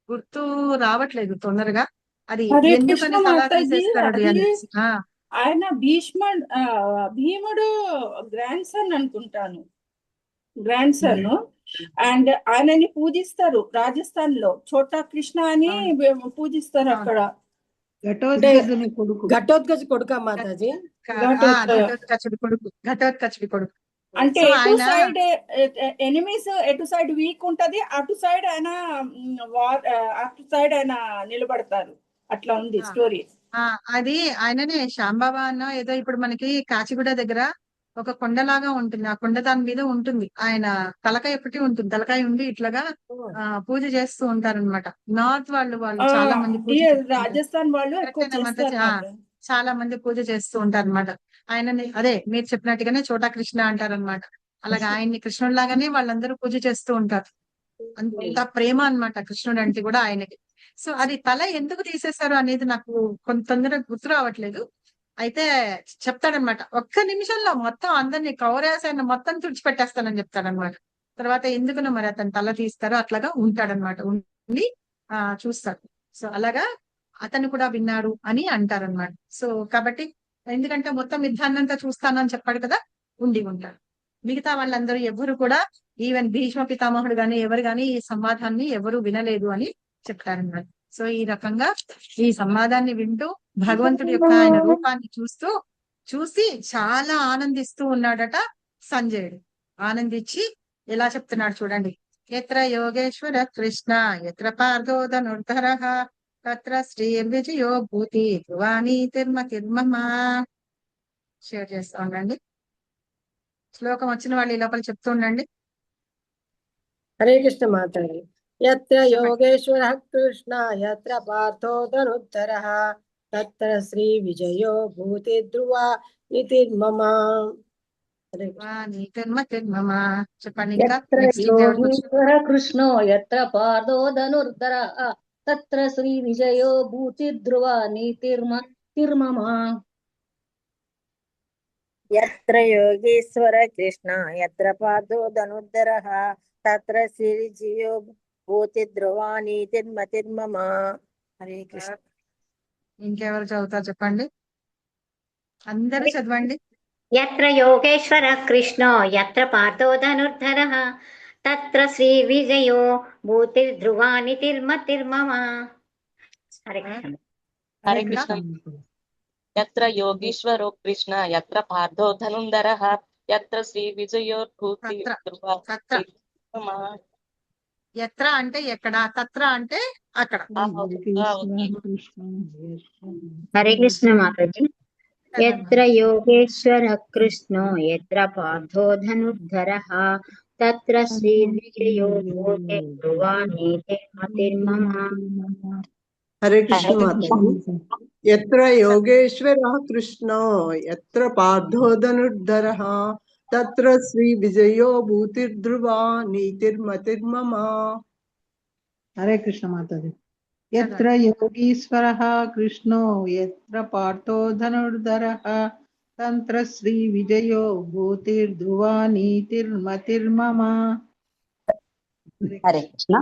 గుర్తు రావట్లేదు తొందరగా అది ఎందుకని తల తీసేస్తాడు అనేసి. ఆయన భీముడు గ్రాండ్ సన్ అనుకుంటాను, గ్రాండ్ సన్. అండ్ ఆయనని పూజిస్తారు రాజస్థాన్ లో, చోటా కృష్ణ అని పూజిస్తారు అక్కడ. ఘటోత్కచ కొడుకు మాతాజీ, ఘటోత్కచుడి కొడుకు. అంటే ఎటు సైడ్ ఎనిమీస్ ఎటు సైడ్ వీక్ ఉంటది, అటు సైడ్ ఆయన నిలబడతారు. అట్లా ఉంది స్టోరీ. అది ఆయననే శాంబాబా అన్న ఏదో ఇప్పుడు మనకి కాచిగూడ దగ్గర ఒక కొండలాగా ఉంటుంది, ఆ కొండ దాని మీద ఉంటుంది ఆయన తలకాయ ఒకటి ఉంటుంది, తలకాయ ఉండి ఇట్లాగా పూజ చేస్తూ ఉంటారన్నమాట. నార్త్ వాళ్ళు చాలా మంది రాజస్థాన్ వాళ్ళు చాలా మంది పూజ చేస్తూ ఉంటారు అనమాట. ఆయనని అదే మీరు చెప్పినట్టుగానే చోటా కృష్ణ అంటారనమాట. అలాగే ఆయన్ని కృష్ణుడిలాగానే వాళ్ళందరూ పూజ చేస్తూ ఉంటారు. అంత ప్రేమ అన్నమాట కృష్ణుడు అంటే కూడా ఆయనకి. సో అది తల ఎందుకు తీసేశారు అనేది నాకు కొంత తొందరగా గుర్తు రావట్లేదు. అయితే చెప్తాడనమాట, ఒక్క నిమిషంలో మొత్తం అందరినీ కౌరవాన్ని మొత్తం తుడిచిపెట్టేస్తానని చెప్తాడనమాట. తర్వాత ఎందుకునో మరి అతను తల తీస్తారో అట్లాగా ఉంటాడనమాట, ఉండి చూస్తాడు. సో అలాగా అతను కూడా విన్నాడు అని అంటారనమాట. సో కాబట్టి ఎందుకంటే మొత్తం యుద్ధాన్నంతా చూస్తానని చెప్పాడు కదా, ఉండి ఉంటాడు. మిగతా వాళ్ళందరూ ఎవరు కూడా, ఈవెన్ భీష్మ పితామహుడు గాని ఎవరు గాని ఈ సంవాదాన్ని ఎవరు వినలేదు అని చెప్తారనమాట. సో ఈ రకంగా ఈ సంవాదాన్ని వింటూ భగవంతుడి యొక్క ఆయన రూపాన్ని చూసి చాలా ఆనందిస్తూ ఉన్నాడట సంజయుడు. ఆనందించి ఎలా చెప్తున్నాడు చూడండి. ఎత్ర యోగేశ్వర కృష్ణ ఎత్ర పార్థో ధనుర్ధరః తత్ర శ్రీర్విజయో భూతి ధ్రువాణి తిర్మమా. షేర్ చేస్తా ఉండండి. శ్లోకం వచ్చిన వాళ్ళు ఈ లోపల చెప్తూ ఉండండి. హరే కృష్ణ మాతాజీ. యత్ర యోగేశ్వర కృష్ణ యత్ర పార్థో ధనుర్ధరః తత్ర శ్రీ విజయో భూతి ధ్రువా నితిర్మమ. హరే కృష్ణ. తిర్మమా చెప్పండి. ఇంకా ఎత్ర నెక్స్ట్ ఇంకెవరికి వచ్చింది? యోగీశ్వర కృష్ణో ఎత్ర పార్థో ధనుర్ధరః తత్ర శ్రీ విజయో భూతి ధ్రువ తిర్మమా. యత్ర యోగేశ్వర కృష్ణ యత్ర పార్థో ధనుర్ధరః తత్ర శ్రీ విజయో భూతి ధ్రువా నీతిర్మతిర్మమ. హరే కృష్ణ. ఇంకెవరు చదువుతారు చెప్పండి. అందరూ చదవండి. యత్ర యోగేశ్వర కృష్ణో యత్ర పార్థో ధనుర్ధరః తత్ర శ్రీ విజయో భూతిర్ధ్రువా నితిర్మతిర్మమ. హరే కృష్ణ. హరే కృష్ణ. యత్ర యోగీశ్వరో కృష్ణ యత్ర పార్థో ధనుర్ధరః యత్ర శ్రీ విజయోర్భూతి ధ్రువా నితిర్మమ. ఎత్ర అంటే ఎక్కడ, తత్ర అంటే అక్కడ. హరే కృష్ణ మాతాజీ. ఎత్ర యోగేశ్వర కృష్ణో ఎత్ర పార్థో ధనుర్ధరః తత్ర శ్రీ విజయో భూతి ధ్రువా నితిర్మతిర్మమ. హరే కృష్ణ మాతాజీ. ఎత్ర యోగేశ్వరః కృష్ణో ఎత్ర పార్థో ధనుర్ధరః తత్ర శ్రీ విజయో భూతిర్ధ్రువా నీతిర్మతిర్మమ. హరే కృష్ణ మాతాజీ. యత్ర యోగీశ్వరః కృష్ణో యత్ర పార్థో ధనుర్ధరః తంత్ర శ్రీ విజయో భూతిర్ధ్రువా నీతిర్మతిర్మమ. హరే కృష్ణ.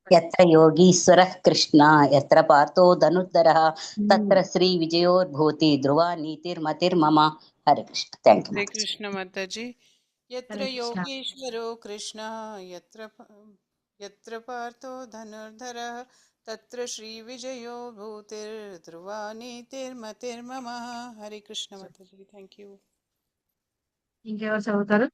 యత్ర యోగీశ్వరః కృష్ణ యత్ర పార్థో ధనుర్ధరః తత్ర శ్రీ విజయోర్భూతి ధ్రువా నీతిర్మతిర్మమ. హరే కృష్ణ. Thank you. హరే కృష్ణ మాతాజీ. యత్ర యోగేశ్వరో కృష్ణ యత్ర పార్థో ధనుర్ధరః తత్ర శ్రీ విజయో భూతిర్ధ్రువా నీతిర్మతిర్మమ. హరే కృష్ణ మాతాజీ. Thank you. ఇంకెవరు చదువుతారు?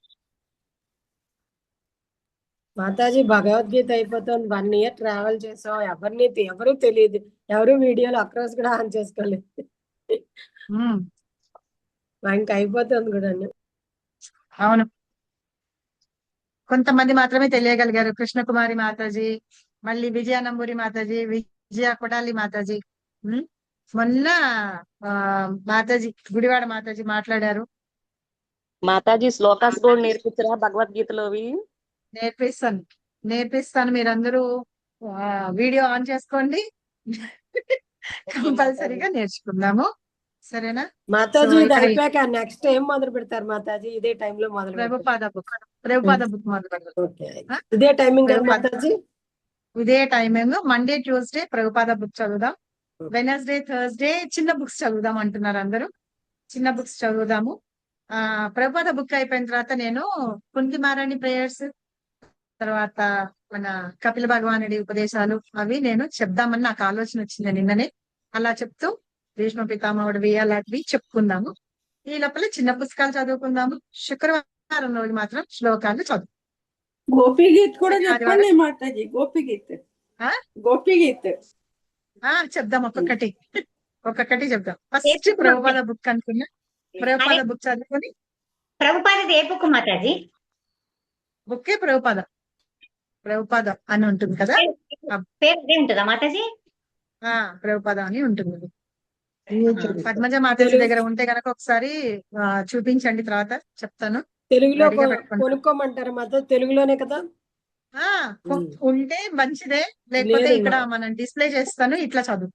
మాతాజీ, భగవద్గీత అయిపోతుంది. 1 year ట్రావెల్ చేసాం. ఎవరు తెలియదు. ఎవరు వీడియోలు ఒక్కరోజు కూడా ఆన్ చేసుకోలేదు. ఇంకా అయిపోతుంది కూడా. అవును, కొంతమంది మాత్రమే తెలియగలిగారు. కృష్ణకుమారి మాతాజీ, మళ్ళీ విజయానంబూరి మాతాజీ, విజయ కొడాలి మాతాజీ, మొన్న మాతాజీ గుడివాడ మాతాజీ మాట్లాడారు. మాతాజీ శ్లోకాస్ కూడా నేర్పించరా భగవద్గీతలోవి? నేర్పిస్తాను. మీరందరూ వీడియో ఆన్ చేసుకోండి. కంపల్సరీగా నేర్చుకుందాము. సరేనా మాతాజీ? ఇది అయిపోయాక నెక్స్ట్ ఏం మొదలు పెడతారు మాతాజీ? ఇదే టైంలో మొదలు ప్రభుపాద బుక్ మొదలు పెడతారు. ఇదే టైమింగ్ మాతాజీ? ఇదే timing. Monday Tuesday Prabhupada book చదువుదాం. వెనస్డే థర్స్డే చిన్న బుక్స్ చదువుదాం అంటున్నారు అందరూ. చిన్న బుక్స్ చదువుదాము. ప్రభుపాద బుక్ అయిపోయిన తర్వాత నేను కుంతిమారాణి ప్రేయర్స్, తర్వాత మన కపిల భగవానుడి ఉపదేశాలు అవి నేను చెప్దామని నాకు ఆలోచన వచ్చింది నిన్ననే. అలా చెప్తూ భీష్మ పితామహుడివి అలాంటివి చెప్పుకుందాము. ఈ లోపల చిన్న పుస్తకాలు చదువుకుందాము. శుక్రవారం రోజు మాత్రం శ్లోకాలు చదువు. గోపిగీత్ కూడా చెప్పండి మాతాజీ. గోపిగీత్ చెప్దాం. ఒక్కొక్కటి చెప్దాం. ఫస్ట్ ప్రభుపాద బుక్ అనుకున్నా. ప్రభుపాద బుక్ చదువుకొని. ప్రభుపాదది ఏ బుక్ మాతాజీ? బుక్కే ప్రభుపాద అని ఉంటుంది కదా. పేరు అదే ఉంటుందా మాతాజీ? ప్రభుపాద అని ఉంటుంది. పద్మజ మాతాజీ దగ్గర ఉంటే గనక ఒకసారి చూపించండి, తర్వాత చెప్తాను. తెలుగులో కొనుక్కోమంటారా మాతాజీ? తెలుగులోనే కదా ఉంటే మంచిదే, లేకపోతే ఇక్కడ మనం డిస్ప్లే చేస్తాను, ఇట్లా చదువు.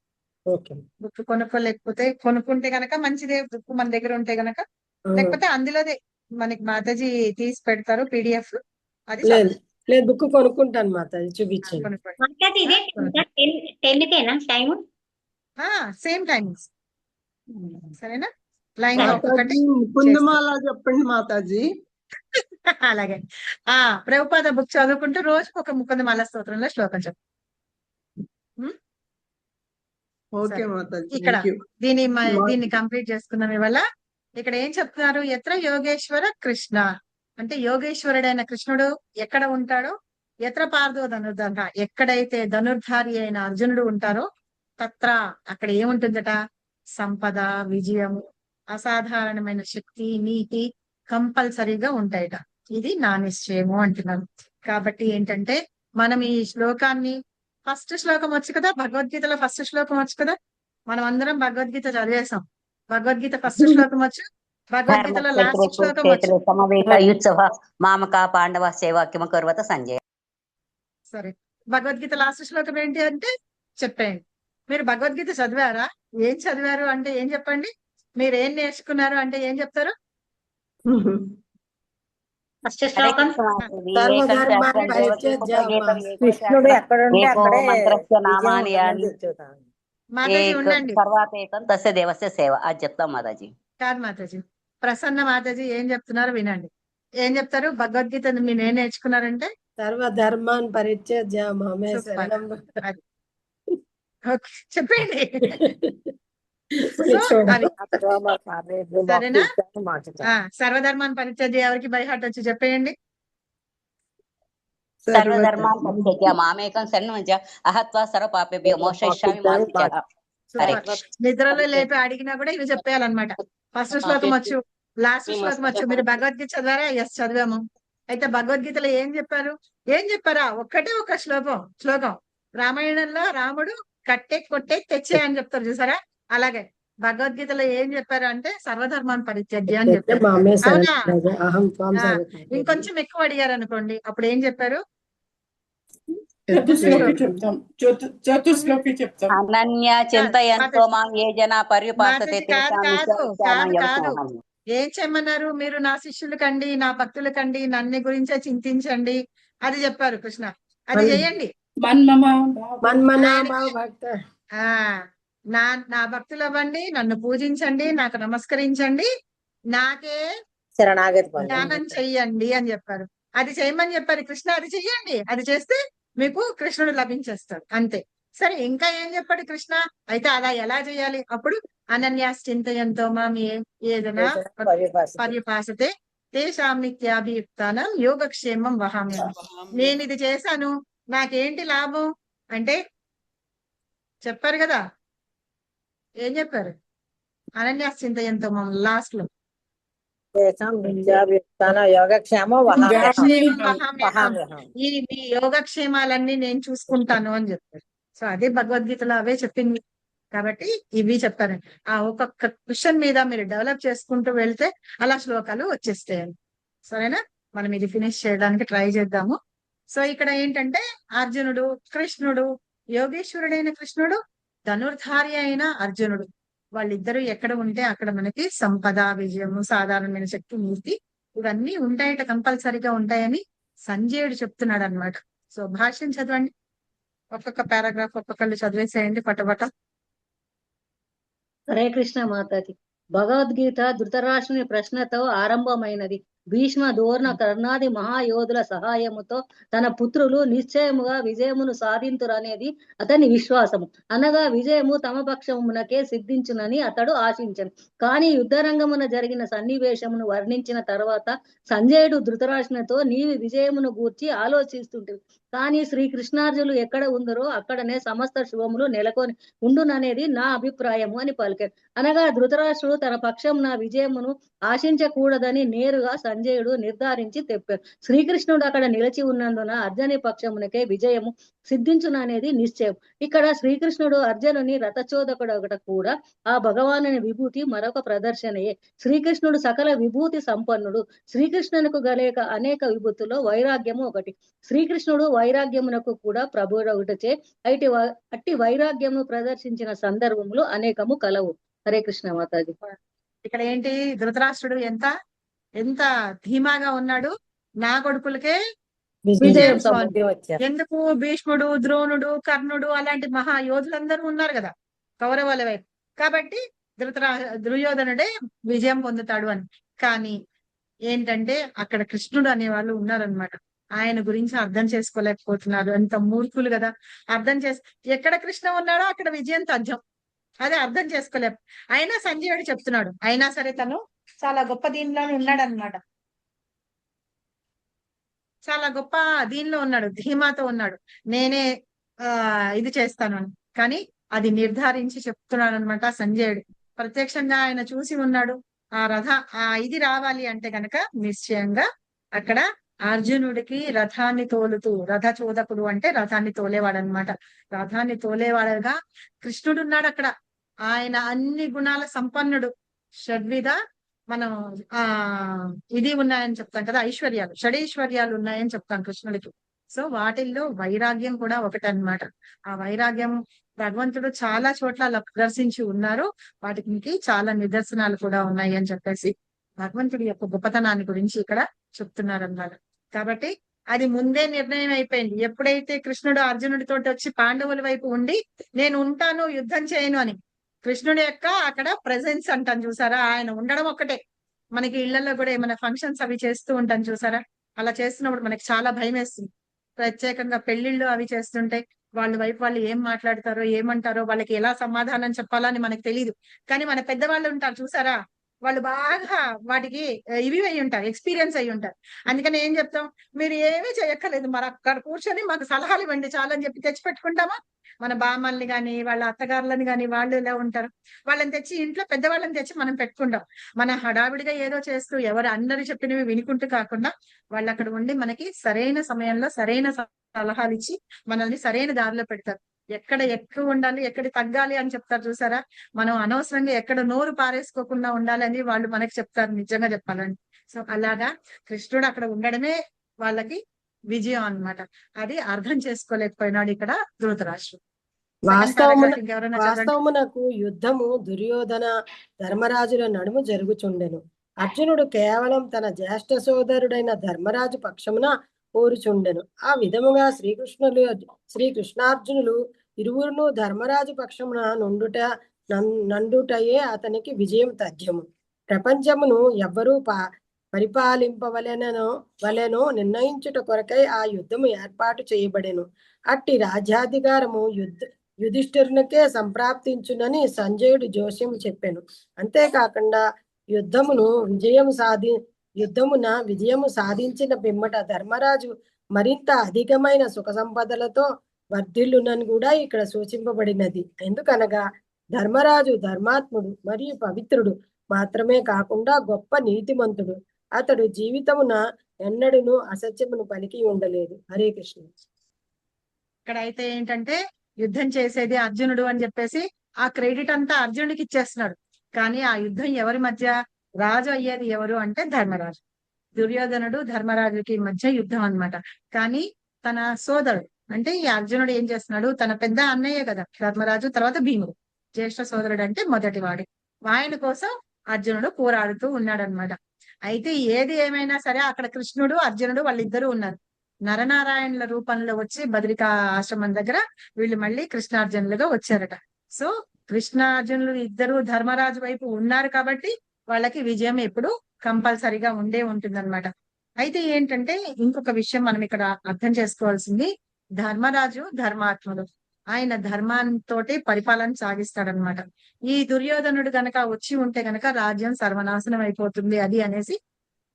బుక్ కొనుక్కోలేకపోతే కొనుక్కుంటే గనక మంచిదే. బుక్ మన దగ్గర ఉంటే గనక, లేకపోతే అందులోదే మనకి మాతాజీ తీసి పెడతారు PDF. అది లేదు, బుక్ కొనుక్కుంటాను మాతాజీ, చూపించండి. Same timings. సరేనా? లైన్ కుందమాల చెప్పండి మాతాజీ. అలాగే ప్రభుపాద బుక్ చదువుకుంటూ రోజుకు ఒక ముకుందమాల స్తోత్రంలో శ్లోకం చెప్పు. ఓకే సరే. మాతాజీ, ఇక్కడ థ్యాంక్ యూ. దీన్ని కంప్లీట్ చేసుకుందాం ఇవాళ. ఇక్కడ ఏం చెప్తున్నారు? ఎత్ర యోగేశ్వర కృష్ణ అంటే యోగేశ్వరుడైన కృష్ణుడు ఎక్కడ ఉంటాడో, ఎత్ర పార్థో ధనుర్ధర ఎక్కడైతే ధనుర్ధారి అయిన అర్జునుడు ఉంటారో, తత్ర అక్కడ ఏముంటుందట? సంపద, విజయము, అసాధారణమైన శక్తి, నీతి కంపల్సరీగా ఉంటాయట. ఇది నా నిశ్చయము అంటున్నాను. కాబట్టి ఏంటంటే మనం ఈ శ్లోకాన్ని, ఫస్ట్ శ్లోకం వచ్చు కదా, భగవద్గీతలో ఫస్ట్ శ్లోకం వచ్చు కదా, మనం అందరం భగవద్గీత చదివేశాం. భగవద్గీత ఫస్ట్ శ్లోకం వచ్చు, భగవద్గీతలో లాస్ట్ శ్లోకం వచ్చు. సమవేతయుత్సవ మామక పాండవ సేవ కిమకర్వత సంజయ్. సరే, భగవద్గీత లాస్ట్ శ్లోకం ఏంటి అంటే చెప్పేయండి. మీరు భగవద్గీత చదివారా? ఏం చదివారు అంటే ఏం చెప్పండి? మీరు ఏం నేర్చుకున్నారు అంటే ఏం చెప్తారు? ఫస్ట్ శ్లోకం కృష్ణుడు ఎక్కడుంటే అక్కడే నామాని మాతాజీ ఉండండి. తర్వాత ఏకం తస్య దేవస్య సేవ అది చెప్తాం మాతాజీ. కాదు మాతాజీ, ప్రసన్న మాతాజీ ఏం చెప్తున్నారో వినండి. ఏం చెప్తారు? భగవద్గీత మీరు ఏం నేర్చుకున్నారంటే సర్వధర్మాన్ పరిత్యజ్య మామే శరణం. చెప్పండి. సర్వధర్మాన్ని పరిత్యజ్య ఎవరికి బై హార్ట్ వచ్చి చెప్పేయండి. సర్వధర్మాన్ పరిత్యజ్య మామేకం శరణం అహత్వా సర్వ పాపేభ్యో మోక్షయిష్యామి మా శుచః. నిద్రలో లేపి అడిగినా కూడా ఇవి చెప్పేయాలన్నమాట. ఫస్ట్ శ్లోకం వచ్చు, లాస్ట్ శ్లోకం వచ్చు. మీరు భగవద్గీత చదివారా? ఎస్ చదివాము. అయితే భగవద్గీతలో ఏం చెప్పారా? ఒక్కటే ఒక శ్లోకం. రామాయణంలో రాముడు కట్టే కొట్టే తెచ్చే అని చెప్తారు చూసారా? అలాగే భగవద్గీతలో ఏం చెప్పారు అంటే సర్వధర్మాన్ని పరిత్యజ్య అని చెప్పారు. అవునా? ఇంకొంచెం ఎక్కువ అడిగారు అనుకోండి, అప్పుడు ఏం చెప్పారు? అనన్య చింతయంతో మాం ఏ జన పర్యుపాసతే ఏం చేయమన్నారు? మీరు నా శిష్యులు కండి, నా భక్తులు కండి, నన్ను గురించే చింతించండి. అది చెప్పారు కృష్ణ. అది చేయండి. నా భక్తులు అవ్వండి, నన్ను పూజించండి, నాకు నమస్కరించండి, నాకే ధ్యానం చెయ్యండి అని చెప్పారు. అది చేయమని చెప్పారు కృష్ణ. అది చెయ్యండి. అది చేస్తే మీకు కృష్ణుడు లభించేస్తాడు, అంతే. సరే, ఇంకా ఏం చెప్పాడు కృష్ణ? అయితే అలా ఎలా చేయాలి? అప్పుడు అనన్యాశ్చింతయంతో మాం ఏదైనా పర్యుపాసతే తేషాం నిత్యాభియుక్తానం యోగక్షేమం వహామి. నేను ఇది చేశాను, నాకేంటి లాభం అంటే చెప్పారు కదా. ఏం చెప్పారు? అనన్యాశ్చింతయంతో మాం లాస్ట్ లో ఈ మీ యోగక్షేమాలన్నీ నేను చూసుకుంటాను అని చెప్పారు. సో అదే భగవద్గీతలో అవే చెప్పింది. కాబట్టి ఇవి చెప్పారు. ఆ ఒక్కొక్క క్వశ్చన్ మీద మీరు డెవలప్ చేసుకుంటూ వెళ్తే అలా శ్లోకాలు వచ్చేస్తాయండి. సరేనా? మనం ఇది ఫినిష్ చేయడానికి ట్రై చేద్దాము. సో ఇక్కడ ఏంటంటే అర్జునుడు, కృష్ణుడు, యోగేశ్వరుడైన కృష్ణుడు, ధనుర్ధారి అయిన అర్జునుడు, వాళ్ళిద్దరూ ఎక్కడ ఉంటే అక్కడ మనకి సంపద, విజయము, సాధారణమైన శక్తి, నీతి ఇవన్నీ ఉంటాయట, కంపల్సరీగా ఉంటాయని సంజయుడు చెప్తున్నాడు అనమాట. సో భాష్యం చదవండి. ఒక్కొక్క పారాగ్రాఫ్ ఒక్కొక్కళ్ళు చదివేసేయండి పటపట. హరే కృష్ణ మాతాజీ. భగవద్గీత ధృతరాష్ట్రుని ప్రశ్నతో ఆరంభమైనది. భీష్మ, దోర్ణ, కర్ణాది మహాయోధుల సహాయముతో తన పుత్రులు నిశ్చయముగా విజయమును సాధింతురనేది అతని విశ్వాసము. అనగా విజయము తమ పక్షమునకే సిద్ధించునని అతడు ఆశించను. కానీ యుద్ధరంగమున జరిగిన సన్నివేశమును వర్ణించిన తర్వాత సంజయుడు ధృతరాష్ట్రునితో నీవి విజయమును గూర్చి ఆలోచిస్తుంటే, కానీ శ్రీకృష్ణార్జునులు ఎక్కడ ఉందరో అక్కడనే సమస్త శుభములు నెలకొని ఉండుననేది నా అభిప్రాయము అని పలికారు. అనగా ధృతరాష్ట్రుడు తన పక్షం నా విజయమును ఆశించకూడదని నేరుగా సంజయుడు నిర్ధారించి తెప్పారు. శ్రీకృష్ణుడు అక్కడ నిలిచి ఉన్నందున అర్జుని పక్షమునకే విజయము సిద్ధించుననేది నిశ్చయం. ఇక్కడ శ్రీకృష్ణుడు అర్జునుని రథచోదకుడు కూడా ఆ భగవానుని విభూతి మరొక ప్రదర్శనయే. శ్రీకృష్ణుడు సకల విభూతి సంపన్నుడు. శ్రీకృష్ణునికి గలేక అనేక విభూతుల్లో వైరాగ్యము ఒకటి. శ్రీకృష్ణుడు వైరాగ్యమునకు కూడా ప్రభువుడచే అట్టి వైరాగ్యము ప్రదర్శించిన సందర్భములు అనేకము కలవు. హరే కృష్ణ మాతాజీ. ఇక్కడ ఏంటి? ధృతరాష్ట్రుడు ఎంత ధీమాగా ఉన్నాడు, నా కొడుకులకే విజయం. ఎందుకు? భీష్ముడు, ద్రోణుడు, కర్ణుడు అలాంటి మహా యోధులందరూ ఉన్నారు కదా కౌరవుల వైపు. కాబట్టి దుర్యోధనుడే విజయం పొందుతాడు అని. కానీ ఏంటంటే అక్కడ కృష్ణుడు అనే వాళ్ళు ఉన్నారనమాట. ఆయన గురించి అర్థం చేసుకోలేకపోతున్నారు. అంత మూర్ఖులు కదా. అర్థం ఎక్కడ కృష్ణ ఉన్నాడో అక్కడ విజయం తథ్యం. అదే అర్థం చేసుకోలేం. అయినా సంజయుడు చెప్తున్నాడు, అయినా సరే తను చాలా గొప్ప దీనిలోనే ఉన్నాడు అనమాట. చాలా గొప్ప దీనిలో ఉన్నాడు, ధీమాతో ఉన్నాడు. నేనే ఇది చేస్తాను అని. కానీ అది నిర్ధారించి చెప్తున్నాడు అనమాట సంజయుడు. ప్రత్యక్షంగా ఆయన చూసి ఉన్నాడు. ఇది రావాలి అంటే గనక నిశ్చయంగా అక్కడ అర్జునుడికి రథాన్ని తోలుతూ, రథ చోదకుడు అంటే రథాన్ని తోలేవాడు అనమాట. రథాన్ని తోలేవాడుగా కృష్ణుడు ఉన్నాడు అక్కడ. ఆయన అన్ని గుణాల సంపన్నుడు. షడ్విధ మనం ఇది ఉన్నాయని చెప్తాం కదా, ఐశ్వర్యాలు, షడైశ్వర్యాలు ఉన్నాయని చెప్తాం కృష్ణుడికి. సో వాటిల్లో వైరాగ్యం కూడా ఒకటన్నమాట. ఆ వైరాగ్యం భగవంతుడు చాలా చోట్ల ప్రదర్శించి ఉన్నారు. వాటికి చాలా నిదర్శనాలు కూడా ఉన్నాయి అని చెప్పేసి భగవంతుడి యొక్క గొప్పతనాన్ని గురించి ఇక్కడ చెప్తున్నారు అన్నమాట. కాబట్టి అది ముందే నిర్ణయం అయిపోయింది. ఎప్పుడైతే కృష్ణుడు అర్జునుడితో వచ్చి పాండవుల వైపు ఉండి నేను ఉంటాను, యుద్ధం చేయను అని, కృష్ణుడి యొక్క అక్కడ ప్రెజెన్స్ అంటాం చూసారా, ఆయన ఉండడం ఒక్కటే. మనకి ఇళ్లలో కూడా ఏమైనా ఫంక్షన్స్ అవి చేస్తూ ఉంటాం చూసారా, అలా చేస్తున్నప్పుడు మనకి చాలా భయం వేస్తుంది. ప్రత్యేకంగా పెళ్లిళ్ళు అవి చేస్తుంటే వాళ్ళ వైపు వాళ్ళు ఏం మాట్లాడతారో ఏమంటారో, వాళ్ళకి ఎలా సమాధానం చెప్పాలని మనకు తెలియదు. కానీ మన పెద్దవాళ్ళు ఉంటారు చూసారా, వాళ్ళు బాగా వాటికి ఇవి అయి ఉంటారు, ఎక్స్పీరియన్స్ అయి ఉంటారు. అందుకని ఏం చెప్తాం, మీరు ఏమీ చేయక్కర్లేదు, మరి అక్కడ కూర్చొని మాకు సలహాలు ఇవ్వండి చాలని చెప్పి తెచ్చిపెట్టుకుంటామా. మన బామ్మల్ని గాని వాళ్ళ అత్తగారులని గాని వాళ్ళు ఎలా ఉంటారు, వాళ్ళని తెచ్చి ఇంట్లో పెద్దవాళ్ళని తెచ్చి మనం పెట్టుకుంటాం. మన హడావిడిగా ఏదో చేస్తూ ఎవరు అందరు చెప్పినవి వినుకుంటూ కాకుండా వాళ్ళు అక్కడ ఉండి మనకి సరైన సమయంలో సరైన సలహాలు ఇచ్చి మనల్ని సరైన దారిలో పెడతారు. ఎక్కడ ఎక్కువ ఉండాలి, ఎక్కడ తగ్గాలి అని చెప్తారు చూసారా. మనం అనవసరంగా ఎక్కడ నోరు పారేసుకోకుండా ఉండాలని వాళ్ళు మనకి చెప్తారు, నిజంగా చెప్పాలని. సో అలాగా కృష్ణుడు అక్కడ ఉండడమే వాళ్ళకి విజయం అన్నమాట. అది అర్థం చేసుకోలేకపోయినాడు ఇక్కడ ధృతరాష్ట్రుడు. వాస్తవమునకు యుద్ధము దుర్యోధన ధర్మరాజుల నడుము జరుగుచుండెను. అర్జునుడు కేవలం తన జ్యేష్ఠ సోదరుడైన ధర్మరాజు పక్షమున కోరుచుండెను. ఆ విధముగా శ్రీకృష్ణార్జునులు ఇరువురును ధర్మరాజు పక్షమున నండుటయే అతనికి విజయం తథ్యము. ప్రపంచమును ఎవ్వరూ పరిపాలింపవలెనో నిర్ణయించుట కొరకై ఆ యుద్ధము ఏర్పాటు చేయబడెను. అట్టి రాజ్యాధికారము యుధిష్ఠిరునికే సంప్రాప్తించునని సంజయుడు జోస్యం చెప్పాను. అంతేకాకుండా యుద్ధమున విజయము సాధించిన పిమ్మట ధర్మరాజు మరింత అధికమైన సుఖ సంపదలతో వర్ధిల్లునని కూడా ఇక్కడ సూచింపబడినది. ఎందుకనగా ధర్మరాజు ధర్మాత్ముడు మరియు పవిత్రుడు మాత్రమే కాకుండా గొప్ప నీతిమంతుడు. అతడు జీవితమున ఎన్నడూను అసత్యమును పలికి ఉండలేదు. హరే కృష్ణ. ఇక్కడ అయితే ఏంటంటే యుద్ధం చేసేది అర్జునుడు అని చెప్పేసి ఆ క్రెడిట్ అంతా అర్జునుడికి ఇచ్చేస్తున్నాడు. కానీ ఆ యుద్ధం ఎవరి మధ్య రాజు అయ్యేది ఎవరు అంటే ధర్మరాజు. దుర్యోధనుడు ధర్మరాజుకి మధ్య యుద్ధం అన్నమాట. కానీ తన సోదరుడు అంటే ఈ అర్జునుడు ఏం చేస్తున్నాడు, తన పెద్ద అన్నయ్య కదా ధర్మరాజు, తర్వాత భీముడు జ్యేష్ఠ సోదరుడు అంటే మొదటివాడు. ఆయన కోసం అర్జునుడు పోరాడుతూ ఉన్నాడు అనమాట. అయితే ఏది ఏమైనా సరే అక్కడ కృష్ణుడు అర్జునుడు వాళ్ళిద్దరూ ఉన్నారు. నరనారాయణుల రూపంలో వచ్చి బద్రికా ఆశ్రమం దగ్గర వీళ్ళు మళ్ళీ కృష్ణార్జునులుగా వచ్చారట. సో కృష్ణార్జునులు ఇద్దరు ధర్మరాజు వైపు ఉన్నారు కాబట్టి వాళ్ళకి విజయం ఎప్పుడు కంపల్సరిగా ఉంటుందన్నమాట. అయితే ఏంటంటే ఇంకొక విషయం మనం ఇక్కడ అర్థం చేసుకోవాల్సింది, ధర్మరాజు ధర్మాత్ముడు, ఆయన ధర్మంతో పరిపాలన సాగిస్తాడనమాట. ఈ దుర్యోధనుడు గనక వచ్చి ఉంటే గనక రాజ్యం సర్వనాశనం అయిపోతుంది అది అనేసి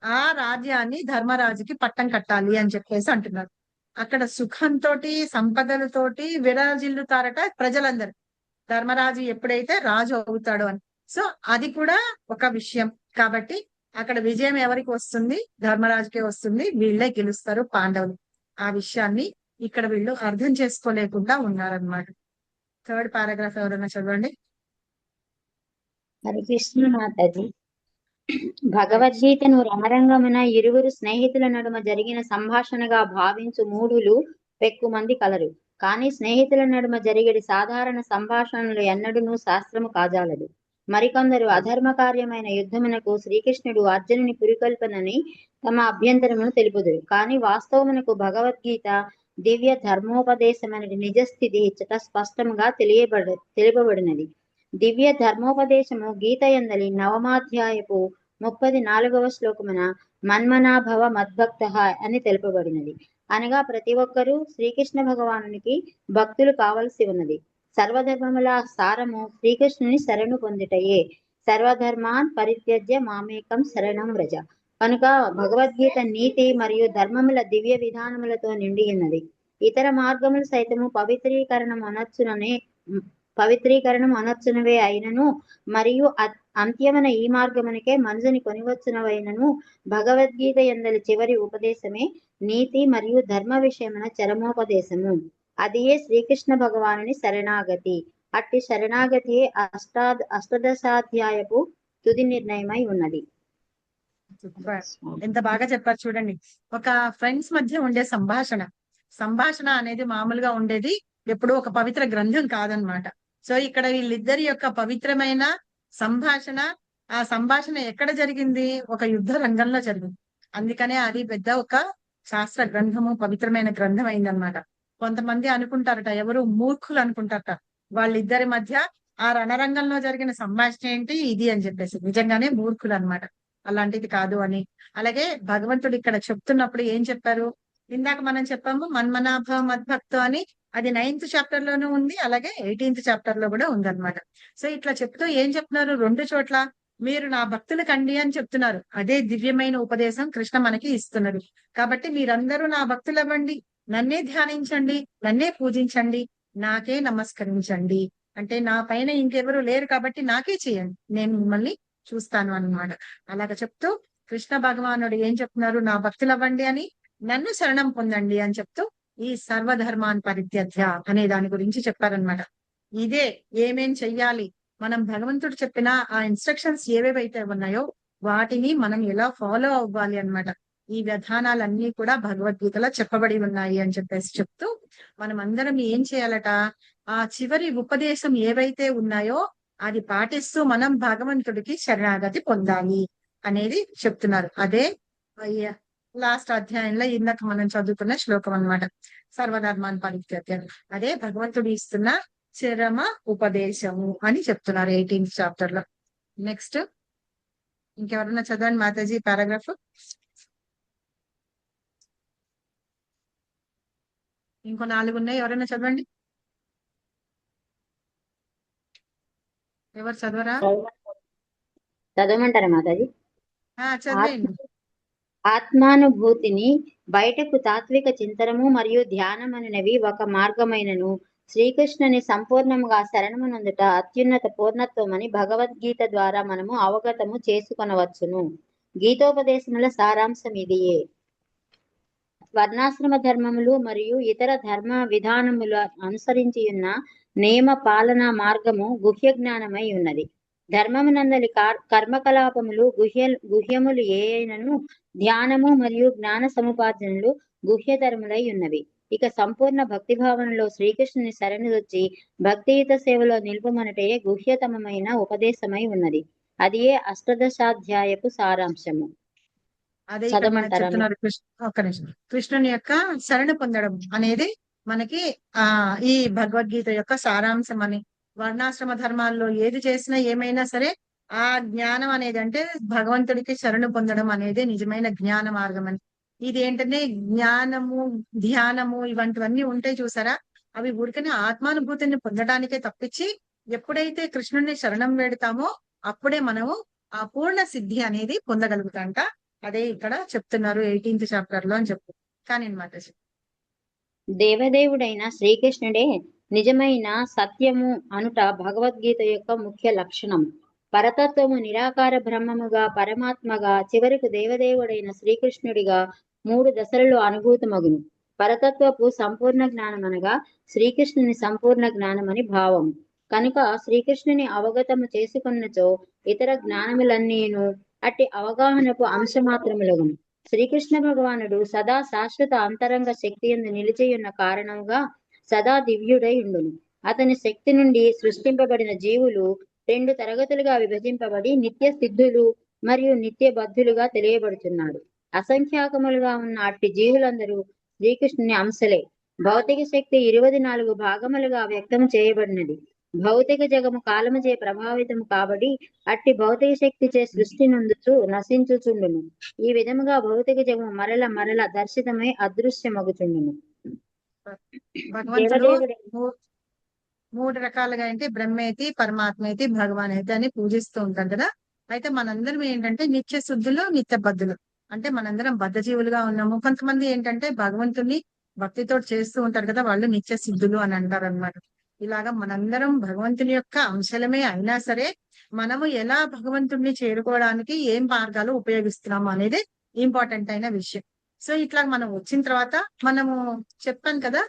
ఆ రాజ్యాన్ని ధర్మరాజుకి పట్టం కట్టాలి అని చెప్పేసి అంటున్నారు. అక్కడ సుఖంతో సంపదలతోటి విరాజిల్లుతారట ప్రజలందరూ, ధర్మరాజు ఎప్పుడైతే రాజు అవుతాడో అని. సో అది కూడా ఒక విషయం. కాబట్టి అక్కడ విజయం ఎవరికి వస్తుంది, ధర్మరాజుకే వస్తుంది, వీళ్ళే గెలుస్తారు పాండవులు. ఆ విషయాన్ని ఇక్కడ వీళ్ళు అర్థం చేసుకోలేకుండా ఉన్నారనమాట. థర్డ్ పారాగ్రాఫ్ ఎవరైనా చదవండి. హరే కృష్ణ మాతాజీ. భగవద్గీతను రణరంగమున ఇరువురు స్నేహితుల నడుమ జరిగిన సంభాషణగా భావించు మూఢులు పెక్కుమంది కలరు. కానీ స్నేహితుల నడుమ జరిగేది సాధారణ సంభాషణలు ఎన్నడూనూ శాస్త్రము కాజాలదు. మరికొందరు అధర్మ కార్యమైన యుద్ధమునకు శ్రీకృష్ణుడు అర్జునుని పురికొల్పనని తమ అభ్యంతరమును తెలుపుదురు. కానీ వాస్తవమునకు భగవద్గీత దివ్య ధర్మోపదేశమనే నిజస్థితి ఇచ్చట స్పష్టంగా తెలుపబడినది. దివ్య ధర్మోపదేశము గీత యందలి 9వ అధ్యాయపు 34వ శ్లోకమున మన్మనాభవ మద్భక్త అని తెలుపబడినది. అనగా ప్రతి ఒక్కరూ శ్రీకృష్ణ భగవానునికి భక్తులు కావలసి ఉన్నది. సర్వధర్మముల సారము శ్రీకృష్ణుని శరణు పొందుటయే. సర్వధర్మాన్ పరిత్యజ్య మామేకం శరణం వ్రజ. కనుక భగవద్గీత నీతి మరియు ధర్మముల దివ్య విధానములతో నిండి ఉన్నది. ఇతర మార్గములు సైతము పవిత్రీకరణం అనొచ్చునవే అయినను మరియు అంత్యమున ఈ మార్గమునికే మనుజుని కొనివచ్చునవైనను భగవద్గీత యందలి చివరి ఉపదేశమే నీతి మరియు ధర్మ విషయమున చరమోపదేశము. అదియే శ్రీకృష్ణ భగవానుని శరణాగతి. అట్టి శరణాగతియే అష్టాదశాధ్యాయపు తుది నిర్ణయమై ఉన్నది. ఎంత బాగా చెప్పారు చూడండి. ఒక ఫ్రెండ్స్ మధ్య ఉండే సంభాషణ అనేది మామూలుగా ఉండేది ఎప్పుడు ఒక పవిత్ర గ్రంథం కాదనమాట. సో ఇక్కడ వీళ్ళిద్దరి యొక్క పవిత్రమైన సంభాషణ, ఆ సంభాషణ ఎక్కడ జరిగింది? ఒక యుద్ధ రంగంలో జరిగింది. అందుకనే అది పెద్ద ఒక శాస్త్ర గ్రంథము, పవిత్రమైన గ్రంథం అయిందనమాట. కొంతమంది అనుకుంటారట, ఎవరు మూర్ఖులు అనుకుంటారట, వాళ్ళిద్దరి మధ్య ఆ రణరంగంలో జరిగిన సంభాషణ ఏంటి ఇది అని చెప్పేసి. నిజంగానే మూర్ఖులు అనమాట, అలాంటిది కాదు అని. అలాగే భగవంతుడు ఇక్కడ చెప్తున్నప్పుడు ఏం చెప్పారు? ఇందాక మనం చెప్పాము మన్మనాభ మద్భక్త అని. అది 9th చాప్టర్ లోనూ ఉంది, అలాగే 18th చాప్టర్ లో కూడా ఉంది అనమాట. సో ఇట్లా చెప్తూ ఏం చెప్తున్నారు? 2 చోట్ల మీరు నా భక్తులు కండి అని చెప్తున్నారు. అదే దివ్యమైన ఉపదేశం కృష్ణ మనకి ఇస్తున్నారు. కాబట్టి మీరందరూ నా భక్తులు అవ్వండి, నన్నే ధ్యానించండి, నన్నే పూజించండి, నాకే నమస్కరించండి. అంటే నా పైన ఇంకెవరు లేరు కాబట్టి నాకే చేయండి, నేను మిమ్మల్ని చూస్తాను అన్నమాట. అలాగ చెప్తూ కృష్ణ భగవానుడు ఏం చెప్తున్నారు? నా భక్తులు అవ్వండి అని, నన్ను శరణం పొందండి అని చెప్తూ ఈ సర్వధర్మాన్ పరిత్యజ్య అనే దాని గురించి చెప్పారనమాట. ఇదే ఏమేం చెయ్యాలి, మనం భగవంతుడు చెప్పిన ఆ ఇన్స్ట్రక్షన్స్ ఏవేవైతే ఉన్నాయో వాటిని మనం ఎలా ఫాలో అవ్వాలి అన్నమాట. ఈ విధానాలన్నీ కూడా భగవద్గీతలో చెప్పబడి ఉన్నాయి అని చెప్పేసి చెప్తూ మనం అందరం ఏం చేయాలట? ఆ చివరి ఉపదేశం ఏవైతే ఉన్నాయో అది పాటిస్తూ మనం భగవంతుడికి శరణాగతి పొందాలి అనేది చెప్తున్నారు. అదే లాస్ట్ అధ్యాయంలో ఇందాక మనం చదువుకున్న శ్లోకం అన్నమాట. సర్వధర్మాన్ పరిత్యజ్య, అదే భగవంతుడు ఇస్తున్న చరమ ఉపదేశము అని చెప్తున్నారు 18th చాప్టర్ లో. నెక్స్ట్ ఇంకెవరన్నా చదవండి మాతాజీ పారాగ్రాఫ్. ఇంకో 4 ఉన్నాయి, ఎవరైనా చదవండి. ఎవరు చదవరా? చదవమంటారా మాతాజీ? చదివేయండి. ఆత్మానుభూతిని బయటకు తాత్విక చింతనము మరియు ధ్యానం అనేవి ఒక మార్గమైనను శ్రీకృష్ణుని సంపూర్ణముగా శరణమునందుట అత్యున్నత పూర్ణత్వమని భగవద్గీత ద్వారా మనము అవగతము చేసుకొనవచ్చును. గీతోపదేశముల సారాంశం ఇదియే. వర్ణాశ్రమ ధర్మములు మరియు ఇతర ధర్మ విధానముల అనుసరించి ఉన్న నియమ పాలనా మార్గము గుహ్య జ్ఞానమై ఉన్నది. ధర్మమునందలి కర్మకలాపములు గుహ్యములు ఏ అయినను ధ్యానము మరియు జ్ఞాన సముపార్జనలు గుహ్యతరములై ఉన్నవి. ఇక సంపూర్ణ భక్తి భావనలో శ్రీకృష్ణుని శరణుదొచ్చి భక్తియుత సేవలో నిలుపమనటే గుహ్యతమమైన ఉపదేశమై ఉన్నది. అది ఏ అష్టాదశాధ్యాయపు సారాంశము. అదే చెప్తున్నారు. కృష్ణుని యొక్క శరణు పొందడం అనేది మనకి ఈ భగవద్గీత యొక్క సారాంశం అని. వర్ణాశ్రమ ధర్మాల్లో ఏది చేసినా ఏమైనా సరే ఆ జ్ఞానం అనేది, అంటే భగవంతుడికి శరణు పొందడం అనేది నిజమైన జ్ఞాన మార్గం అని. ఇది ఏంటంటే జ్ఞానము, ధ్యానము ఇవంటివన్నీ ఉంటాయి చూసారా, అవి ఊరికనే ఆత్మానుభూతిని పొందడానికే తప్పించి ఎప్పుడైతే కృష్ణుడిని శరణం వేడతామో అప్పుడే మనము ఆ పూర్ణ సిద్ధి అనేది పొందగలుగుతాంట. అదే ఇక్కడ చెప్తున్నారు 18th చాప్టర్ లో అని చెప్పు. కానీ మాతాజీ, దేవదేవుడైన శ్రీకృష్ణుడే నిజమైన సత్యము అనుట భగవద్గీత యొక్క ముఖ్య లక్షణం. పరతత్వము నిరాకార బ్రహ్మముగా, పరమాత్మగా, చివరకు దేవదేవుడైన శ్రీకృష్ణుడిగా 3 దశలలో అనుభూతమగును. పరతత్వపు సంపూర్ణ జ్ఞానం అనగా శ్రీకృష్ణుని సంపూర్ణ జ్ఞానమని భావం. కనుక శ్రీకృష్ణుని అవగతము చేసుకున్నచో ఇతర జ్ఞానములన్నీను అట్టి అవగాహనకు అంశమాత్రములగును. శ్రీకృష్ణ భగవానుడు సదా శాశ్వత అంతరంగ శక్తి యందు నిలిచియున్న కారణంగా సదా దివ్యుడై ఉండును. అతని శక్తి నుండి సృష్టింపబడిన జీవులు 2 తరగతులుగా విభజింపబడి నిత్య సిద్ధులు మరియు నిత్య బద్ధులుగా తెలియబడుతున్నాడు. అసంఖ్యాకములుగా ఉన్న అట్టి జీవులందరూ శ్రీకృష్ణుని అంశలే. భౌతిక శక్తి 24 భాగములుగా వ్యక్తం చేయబడినది. భౌతిక జగము కాలముచే ప్రభావితము కాబట్టి అట్టి భౌతిక శక్తి చే సృష్టి నుండుచు నశించుచుండును. ఈ విధముగా భౌతిక జగము మరల మరల దర్శితమై అదృశ్యమగుచుండును. భగవంతుడు మూడు రకాలుగా అంటే బ్రహ్మేతి, పరమాత్మేతి, భగవాన్ అయితే అని పూజిస్తూ ఉంటారు కదా. అయితే మనందరం ఏంటంటే నిత్య శుద్ధులు, నిత్య బద్ధులు. అంటే మనందరం బద్ధజీవులుగా ఉన్నాము. కొంతమంది ఏంటంటే భగవంతుని భక్తితో చేస్తూ ఉంటారు కదా, వాళ్ళు నిత్య సిద్ధులు అని అంటారు అనమాట. ఇలాగా మనందరం భగవంతుని యొక్క అంశలమే అయినా సరే మనము ఎలా భగవంతుడిని చేరుకోవడానికి ఏం మార్గాలు ఉపయోగిస్తున్నాము అనేది ఇంపార్టెంట్ అయిన విషయం. సో ఇట్లా మనం వచ్చిన తర్వాత మనము చెప్పాను కదా,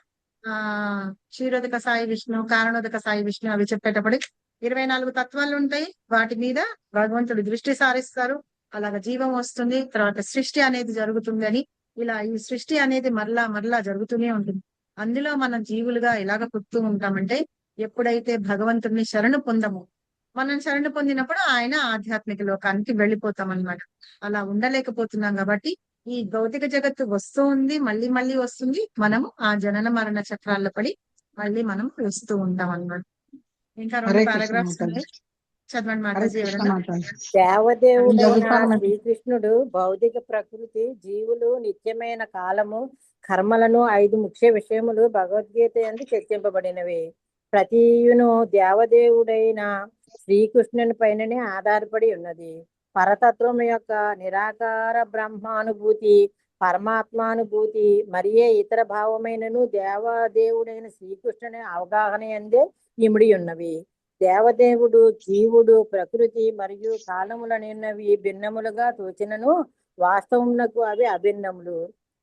క్షీరోదక సాయి విష్ణు, కారణోదక సాయి విష్ణు అవి చెప్పేటప్పుడు 24 తత్వాలు ఉంటాయి. వాటి మీద భగవంతుడు దృష్టి సారిస్తారు. అలాగా జీవం వస్తుంది, తర్వాత సృష్టి అనేది జరుగుతుంది అని. ఇలా ఈ సృష్టి అనేది మరలా మరలా జరుగుతూనే ఉంటుంది. అందులో మనం జీవులుగా ఎలాగ పుడుతూ ఉంటామంటే ఎప్పుడైతే భగవంతుడిని శరణు పొందము, మనం శరణు పొందినప్పుడు ఆయన ఆధ్యాత్మిక లోకానికి వెళ్ళిపోతాం అన్నమాట. అలా ఉండలేకపోతున్నాం కాబట్టి ఈ భౌతిక జగత్తు వస్తూ ఉంది, మళ్ళీ మళ్ళీ వస్తుంది. మనము ఆ జనన మరణ చక్రాల్లో పడి మళ్ళీ మనం వస్తూ ఉంటాం అన్నమాట. ఇంకా 2 పారాగ్రాఫ్స్ ఉన్నాయి, చదవండి మాతాజీ. దేవదేవుడైన శ్రీకృష్ణుడు భౌతిక ప్రకృతి, జీవులు, నిత్యమైన కాలము, కర్మలను 5 ముఖ్య విషయములు భగవద్గీత యందు చర్చింపబడినవి. ప్రతియును దేవదేవుడైన శ్రీకృష్ణుని పైననే ఆధారపడి ఉన్నది. పరతత్వం యొక్క నిరాకార బ్రహ్మానుభూతి, పరమాత్మానుభూతి మరియే ఇతర భావమైనను దేవదేవుడైన శ్రీకృష్ణుని అవగాహన యందే ఇమిడి ఉన్నవి. దేవదేవుడు, జీవుడు, ప్రకృతి మరియు కాలములనేవి భిన్నములుగా తోచినను వాస్తవమునకు అవి అభిన్నములు.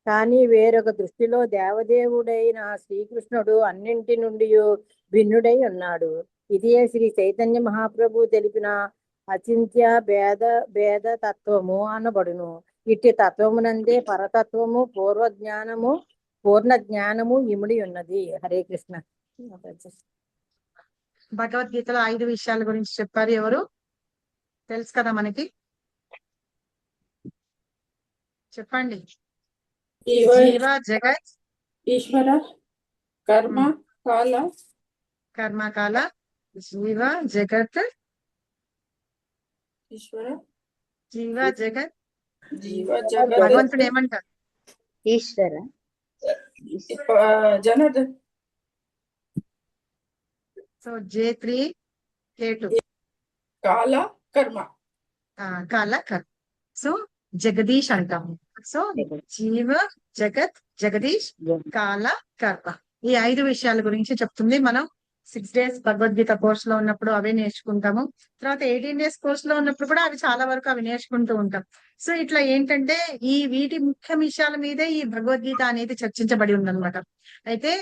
కానీ వేరొక దృష్టిలో దేవదేవుడైన శ్రీకృష్ణుడు అన్నింటి నుండి భిన్నుడై ఉన్నాడు. ఇదే శ్రీ చైతన్య మహాప్రభు తెలిపిన అచింత్య భేద తత్వము అనబడును. ఇట్టి తత్వమునందే పరతత్వము, పూర్ణ జ్ఞానము ఇమిడి ఉన్నది. హరే కృష్ణ. భగవద్గీతలో 5 విషయాల గురించి చెప్పారు. ఎవరు తెలుసు కదా మనకి, చెప్పండి. జీవ, జగత్, ఈశ్వర, కర్మ కాల, జీవ, జగత్, ఈశ్వర, జీవ, జగత్, జగత్, భగవంతుడు ఏమంటారు? ఈశ్వర, జనార్దన్. సో J3 K2 కాల కర్మ. సో జగదీష్ అంటాము. సో జీవ, జగత్, జగదీష్, కాల, కర్మ, ఈ 5 విషయాల గురించి చెప్తుంది. మనం 6 days భగవద్గీత కోర్స్ లో ఉన్నప్పుడు అవే నేర్చుకుంటాము. తర్వాత 18 days కోర్స్ లో ఉన్నప్పుడు కూడా అవి చాలా వరకు అవి నేర్చుకుంటూ ఉంటాం. సో ఇట్లా ఏంటంటే వీటి ముఖ్య విషయాల మీదే ఈ భగవద్గీత అనేది చర్చించబడి ఉందన్నమాట. అయితే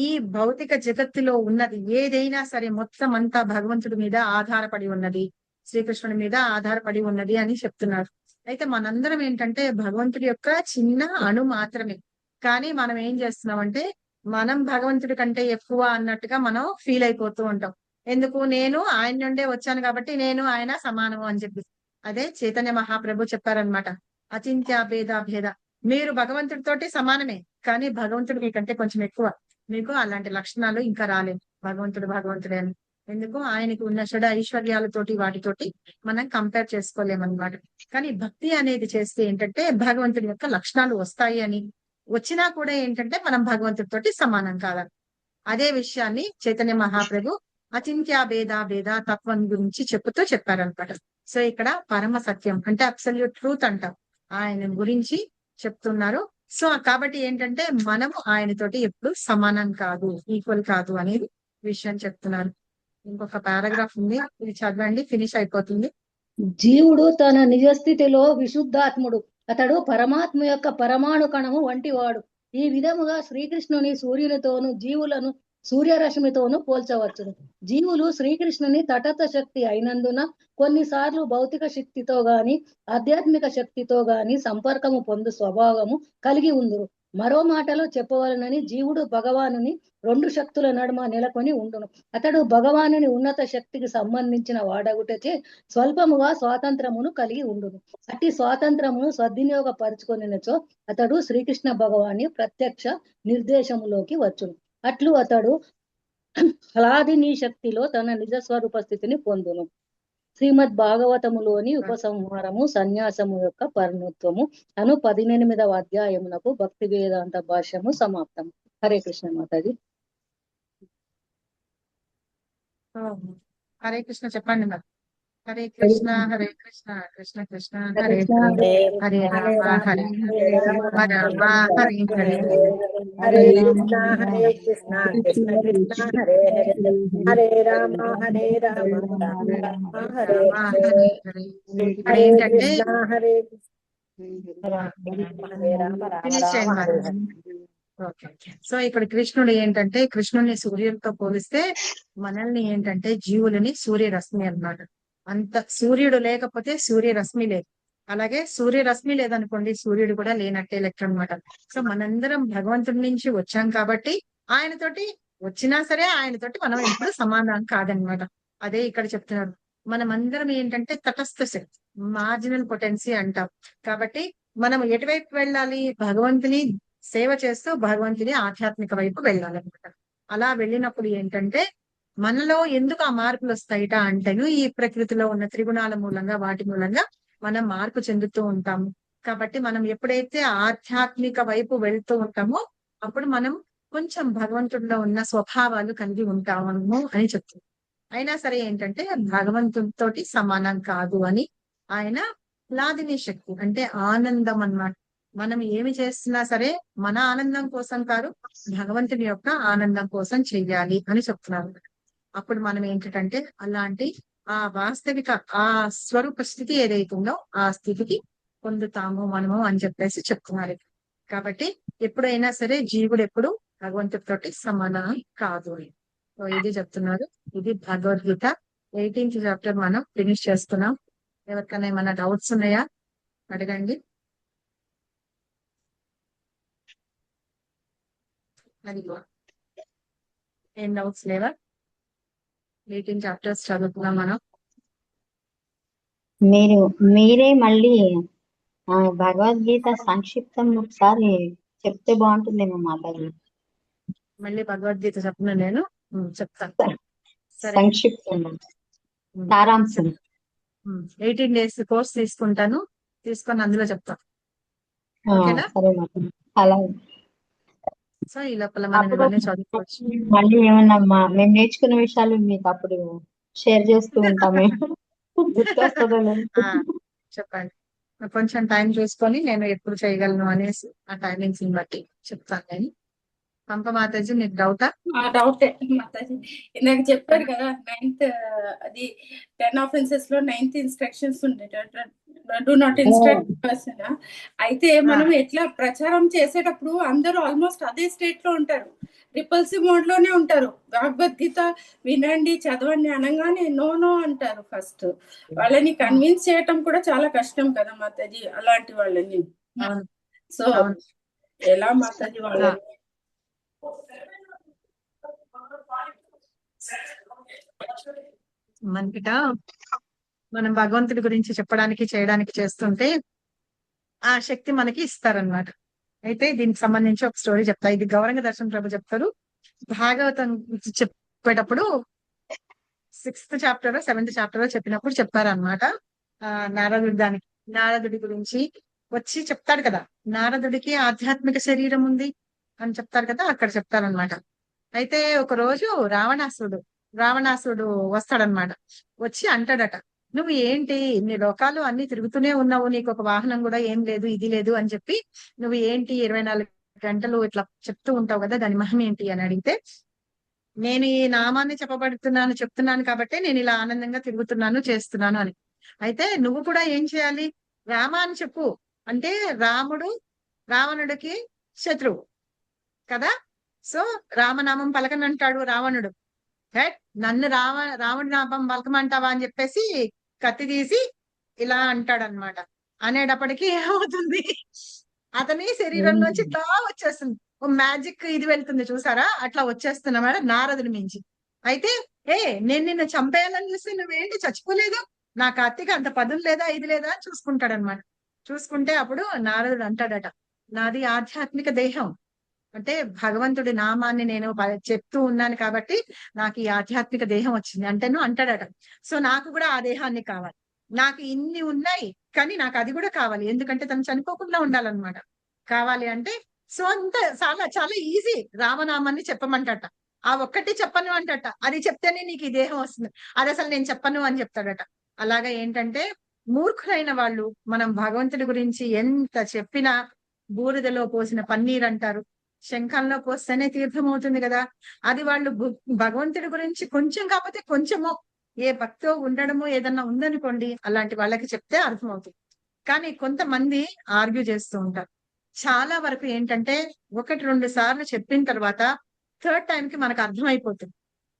ఈ భౌతిక జగత్తులో ఉన్నది ఏదైనా సరే మొత్తం అంతా భగవంతుడి మీద ఆధారపడి ఉన్నది, శ్రీకృష్ణుడి మీద ఆధారపడి ఉన్నది అని చెప్తున్నారు. అయితే మనందరం ఏంటంటే భగవంతుడి యొక్క చిన్న అణు మాత్రమే. కానీ మనం ఏం చేస్తున్నామంటే మనం భగవంతుడి కంటే ఎక్కువ అన్నట్టుగా మనం ఫీల్ అయిపోతూ ఉంటాం. ఎందుకు? నేను ఆయన నుండే వచ్చాను కాబట్టి నేను ఆయన సమానము అని చెప్పి. అదే చైతన్య మహాప్రభు చెప్పారనమాట, అచింత్య భేద. మీరు భగవంతుడితోటి సమానమే, కానీ భగవంతుడు మీకంటే కొంచెం ఎక్కువ. మీకు అలాంటి లక్షణాలు ఇంకా రాలేదు. భగవంతుడే అని. ఎందుకు? ఆయనకు ఉన్న షడ ఐశ్వర్యాలతోటి వాటితోటి మనం కంపేర్ చేసుకోలేమన్నమాట. కానీ భక్తి అనేది చేస్తే ఏంటంటే భగవంతుడి యొక్క లక్షణాలు వస్తాయి అని, వచ్చినా కూడా ఏంటంటే మనం భగవంతుడితోటి సమానం కాదని. అదే విషయాన్ని చైతన్య మహాప్రభు అచింత్య భేద తత్వం గురించి చెప్తూ చెప్పారనమాట. సో ఇక్కడ పరమ సత్యం అంటే అబ్సల్యూట్ ట్రూత్ అంటాం, ఆయన గురించి చెప్తున్నారు. సో కాబట్టి ఏంటంటే మనము ఆయనతోటి ఎప్పుడు సమానం కాదు, ఈక్వల్ కాదు అనేది విషయం చెప్తున్నారు. ఇంకొక పారాగ్రాఫ్ ఉంది, ఇది చదవండి, ఫినిష్ అయిపోతుంది. జీవుడు తన నిజస్థితిలో విశుద్ధాత్ముడు, అతడు పరమాత్మ యొక్క పరమాణు కణము వంటివాడు. ఈ విధముగా శ్రీకృష్ణుని సూర్యునితోను జీవులను సూర్యరశ్మితోను పోల్చవచ్చును. జీవులు శ్రీకృష్ణుని తటస్థ శక్తి అయినందున కొన్నిసార్లు భౌతిక శక్తితో గాని ఆధ్యాత్మిక శక్తితో గాని సంపర్కము పొందు స్వభావము కలిగి ఉందురు. మరో మాటలో చెప్పవలనని జీవుడు భగవానుని 2 శక్తుల నడుమ నెలకొని ఉండును. అతడు భగవానుని ఉన్నత శక్తికి సంబంధించిన వాడగుటచే స్వల్పముగా స్వాతంత్రమును కలిగి ఉండును. అట్టి స్వాతంత్రమును సద్వినియోగపరుచుకొనినచో అతడు శ్రీకృష్ణ భగవాని ప్రత్యక్ష నిర్దేశములోకి వచ్చును. అట్లు అతడు హ్లాదిని శక్తిలో తన నిజ స్వరూప స్థితిని పొందును. శ్రీమద్ భాగవతములోని ఉపసంహారము సన్యాసము యొక్క పరిణత్వము అను 18వ అధ్యాయమునకు భక్తి వేదాంత భాష్యము సమాప్తం. హరే కృష్ణ మాతాజీ. హరే కృష్ణ చెప్పండి మరి. హరే కృష్ణ కృష్ణ కృష్ణ హరే హరే హరే రామ హరే హరే రామ రామ హరే హరే హరే కృష్ణ కృష్ణ కృష్ణ హరే హరే హరే రామ హరే రామ రామ రామ హరే హరే. ఇప్పుడు ఏంటంటే హరే హరే రామ రామ రామ హరే హరే. సో ఇక్కడ కృష్ణుడు ఏంటంటే కృష్ణుని సూర్యుడితో పోలిస్తే మనల్ని ఏంటంటే జీవులని సూర్యరశ్మి అన్నమాట. అంత సూర్యుడు లేకపోతే సూర్యరశ్మి లేదు, అలాగే సూర్యరశ్మి లేదనుకోండి సూర్యుడు కూడా లేనట్టే లెక్క అనమాట. సో మనందరం భగవంతుడి నుంచి వచ్చాం కాబట్టి ఆయనతోటి వచ్చినా సరే ఆయనతోటి మనం ఎప్పుడు సమానం కాదనమాట. అదే ఇక్కడ చెప్తున్నారు. మనమందరం ఏంటంటే తటస్థ శక్తి, మార్జినల్ పొటెన్సీ అంటాం. కాబట్టి మనం ఎటువైపు వెళ్ళాలి? భగవంతుని సేవ చేస్తూ భగవంతుని ఆధ్యాత్మిక వైపు వెళ్ళాలన్నమాట. అలా వెళ్ళినప్పుడు ఏంటంటే మనలో ఎందుకు ఆ మార్పులు వస్తాయిట అంటేను ఈ ప్రకృతిలో ఉన్న త్రిగుణాల మూలంగా వాటి మూలంగా మనం మార్పు చెందుతూ ఉంటాము. కాబట్టి మనం ఎప్పుడైతే ఆధ్యాత్మిక వైపు వెళ్తూ ఉంటామో అప్పుడు మనం కొంచెం భగవంతుడిలో ఉన్న స్వభావాలు కలిగి ఉంటాము అని చెప్తుంది. అయినా సరే ఏంటంటే భగవంతుడితోటి సమానం కాదు అని ఆయన లాదిని శక్తి అంటే ఆనందం అన్నమాట. మనం ఏమి చేస్తున్నా సరే మన ఆనందం కోసం కాదు, భగవంతుని యొక్క ఆనందం కోసం చెయ్యాలి అని చెప్తున్నారు. అప్పుడు మనం ఏంటంటే అలాంటి ఆ వాస్తవిక ఆ స్వరూప స్థితి ఏదైతుందో ఆ స్థితికి పొందుతాము మనము అని చెప్పేసి చెప్తున్నారు. కాబట్టి ఎప్పుడైనా సరే జీవుడు ఎప్పుడు భగవంతుడితోటి సమానం కాదు. సో ఇది చెప్తున్నారు. ఇది భగవద్గీత 18th చాప్టర్ మనం ఫినిష్ చేస్తున్నాం. ఎవరికైనా ఏమైనా డౌట్స్ ఉన్నాయా అడగండి. అది ఏం డౌట్స్ లేవా? 18 చాప్టర్స్ చదువుతున్నాం మనం. మీరే మళ్ళీ భగవద్గీత సంక్షిప్తం ఒకసారి చెప్తే బాగుంటుందేమో మాతాజీ. మళ్ళీ భగవద్గీత చెప్పను నేను చెప్తాను. సరే సంక్షిప్తం సారాంశం 18 days కోర్స్ తీసుకుంటాను, తీసుకొని అందులో చెప్తాను. ఓకేనా? సరే మాతాజీ. అలాగే. సో ఈ లోపల మనం ఇవన్నీ చదువుకోవచ్చు. మళ్ళీ ఏమన్నా మేము నేర్చుకున్న విషయాలు మీకు అప్పుడు షేర్ చేస్తూ ఉంటాము. గుర్తొస్తుందో చెప్పండి. కొంచెం టైం చూసుకొని నేను ఎప్పుడు చేయగలను అనేసి ఆ టైమింగ్స్ ని బట్టి చెప్తాను. నేను పంప మాతాజీ మీకు డౌటా? డౌట్ మాతాజీ ఇందాక చెప్పారు కదా 9th అది 10 offenses లో 9th ఇన్స్ట్రక్షన్స్ ఉంటాయి. Do not instruct person. అయితే మనం ఎట్లా ప్రచారం చేసేటప్పుడు అందరూ ఆల్మోస్ట్ అదే స్టేట్ లో ఉంటారు, రిపల్సివ్ మోడ్ లోనే ఉంటారు. భగవద్గీత వినండి చదవండి అనగానే నో నో అంటారు. ఫస్ట్ వాళ్ళని కన్విన్స్ చేయటం కూడా చాలా కష్టం కదా మాతాజీ అలాంటి వాళ్ళని. సో ఎలా మాతాజీ వాళ్ళని మనకిట మనం భగవంతుడి గురించి చెప్పడానికి చేయడానికి చేస్తుంటే ఆ శక్తి మనకి ఇస్తారనమాట. అయితే దీనికి సంబంధించి ఒక స్టోరీ చెప్తా. ఇది గౌరంగ దర్శన ప్రభు చెప్తారు. భాగవతం చెప్పేటప్పుడు 6th చాప్టర్ 7th చాప్టర్ చెప్పినప్పుడు చెప్పారనమాట. నారదుడి గురించి వచ్చి చెప్తాడు కదా, నారదుడికి ఆధ్యాత్మిక శరీరం ఉంది అని చెప్తారు కదా, అక్కడ చెప్తారనమాట. అయితే ఒక రోజు రావణాసుడు వస్తాడనమాట. వచ్చి అంటాడట, నువ్వు ఏంటి ఇన్ని లోకాలు అన్ని తిరుగుతూనే ఉన్నావు, నీకు ఒక వాహనం కూడా ఏం లేదు, ఇది లేదు అని చెప్పి నువ్వు ఏంటి 24 గంటలు ఇట్లా చెప్తూ ఉంటావు కదా, దాని మహిమ ఏంటి అని అడిగితే, నేను ఈ నామాన్ని చెప్తున్నాను కాబట్టి నేను ఇలా ఆనందంగా తిరుగుతున్నాను చేస్తున్నాను అని. అయితే నువ్వు కూడా ఏం చేయాలి, రామ అని చెప్పు అంటే రాముడు రావణుడికి శత్రువు కదా. సో రామనామం పలకనంటాడు రావణుడు. నన్ను రావణుడి నామం పలకమంటావా అని చెప్పేసి కత్తి తీసి ఇలా అంటాడనమాట. అనేటప్పటికి ఏమవుతుంది, అతని శరీరంలోంచి ఇట్లా వచ్చేస్తుంది, ఓ మ్యాజిక్ ఇది వెళ్తుంది చూసారా, అట్లా వచ్చేస్తున్నమాట నారదుడి మించి. అయితే నేను నిన్ను చంపేయాలని చూస్తే నువ్వేంటి చచ్చిపోలేదు, నా కత్తికి అంత పదులు లేదా ఇది లేదా అని చూసుకుంటాడనమాట. చూసుకుంటే అప్పుడు నారదుడు అంటాడట, నాది ఆధ్యాత్మిక దేహం, అంటే భగవంతుడి నామాన్ని నేను చెప్తూ ఉన్నాను కాబట్టి నాకు ఈ ఆధ్యాత్మిక దేహం వచ్చింది అంటేను అంటాడట. సో నాకు కూడా ఆ దేహాన్ని కావాలి, నాకు ఇన్ని ఉన్నాయి కానీ నాకు అది కూడా కావాలి, ఎందుకంటే తను చనిపోకుండా ఉండాలన్నమాట. కావాలి అంటే సో అంత చాలా చాలా ఈజీ, రామనామాన్ని చెప్పమంటట. ఆ ఒక్కటి చెప్పను అంటట, అది చెప్తేనే నీకు ఈ దేహం వస్తుంది, అది అసలు నేను చెప్పను అని చెప్తాడట. అలాగా ఏంటంటే మూర్ఖులైన వాళ్ళు మనం భగవంతుడి గురించి ఎంత చెప్పినా బూడిదలో పోసిన పన్నీర్ అంటారు, శంఖంలో పోస్తేనే తీర్థం అవుతుంది కదా. అది వాళ్ళు భగవంతుడి గురించి కొంచెం కాకపోతే కొంచెమో ఏ భక్తో ఉండడమో ఏదన్నా ఉందనుకోండి, అలాంటి వాళ్ళకి చెప్తే అర్థమవుతుంది. కానీ కొంతమంది ఆర్గ్యూ చేస్తూ ఉంటారు. చాలా వరకు ఏంటంటే 1-2 సార్లు చెప్పిన తర్వాత థర్డ్ టైం కి మనకు అర్థమైపోతుంది.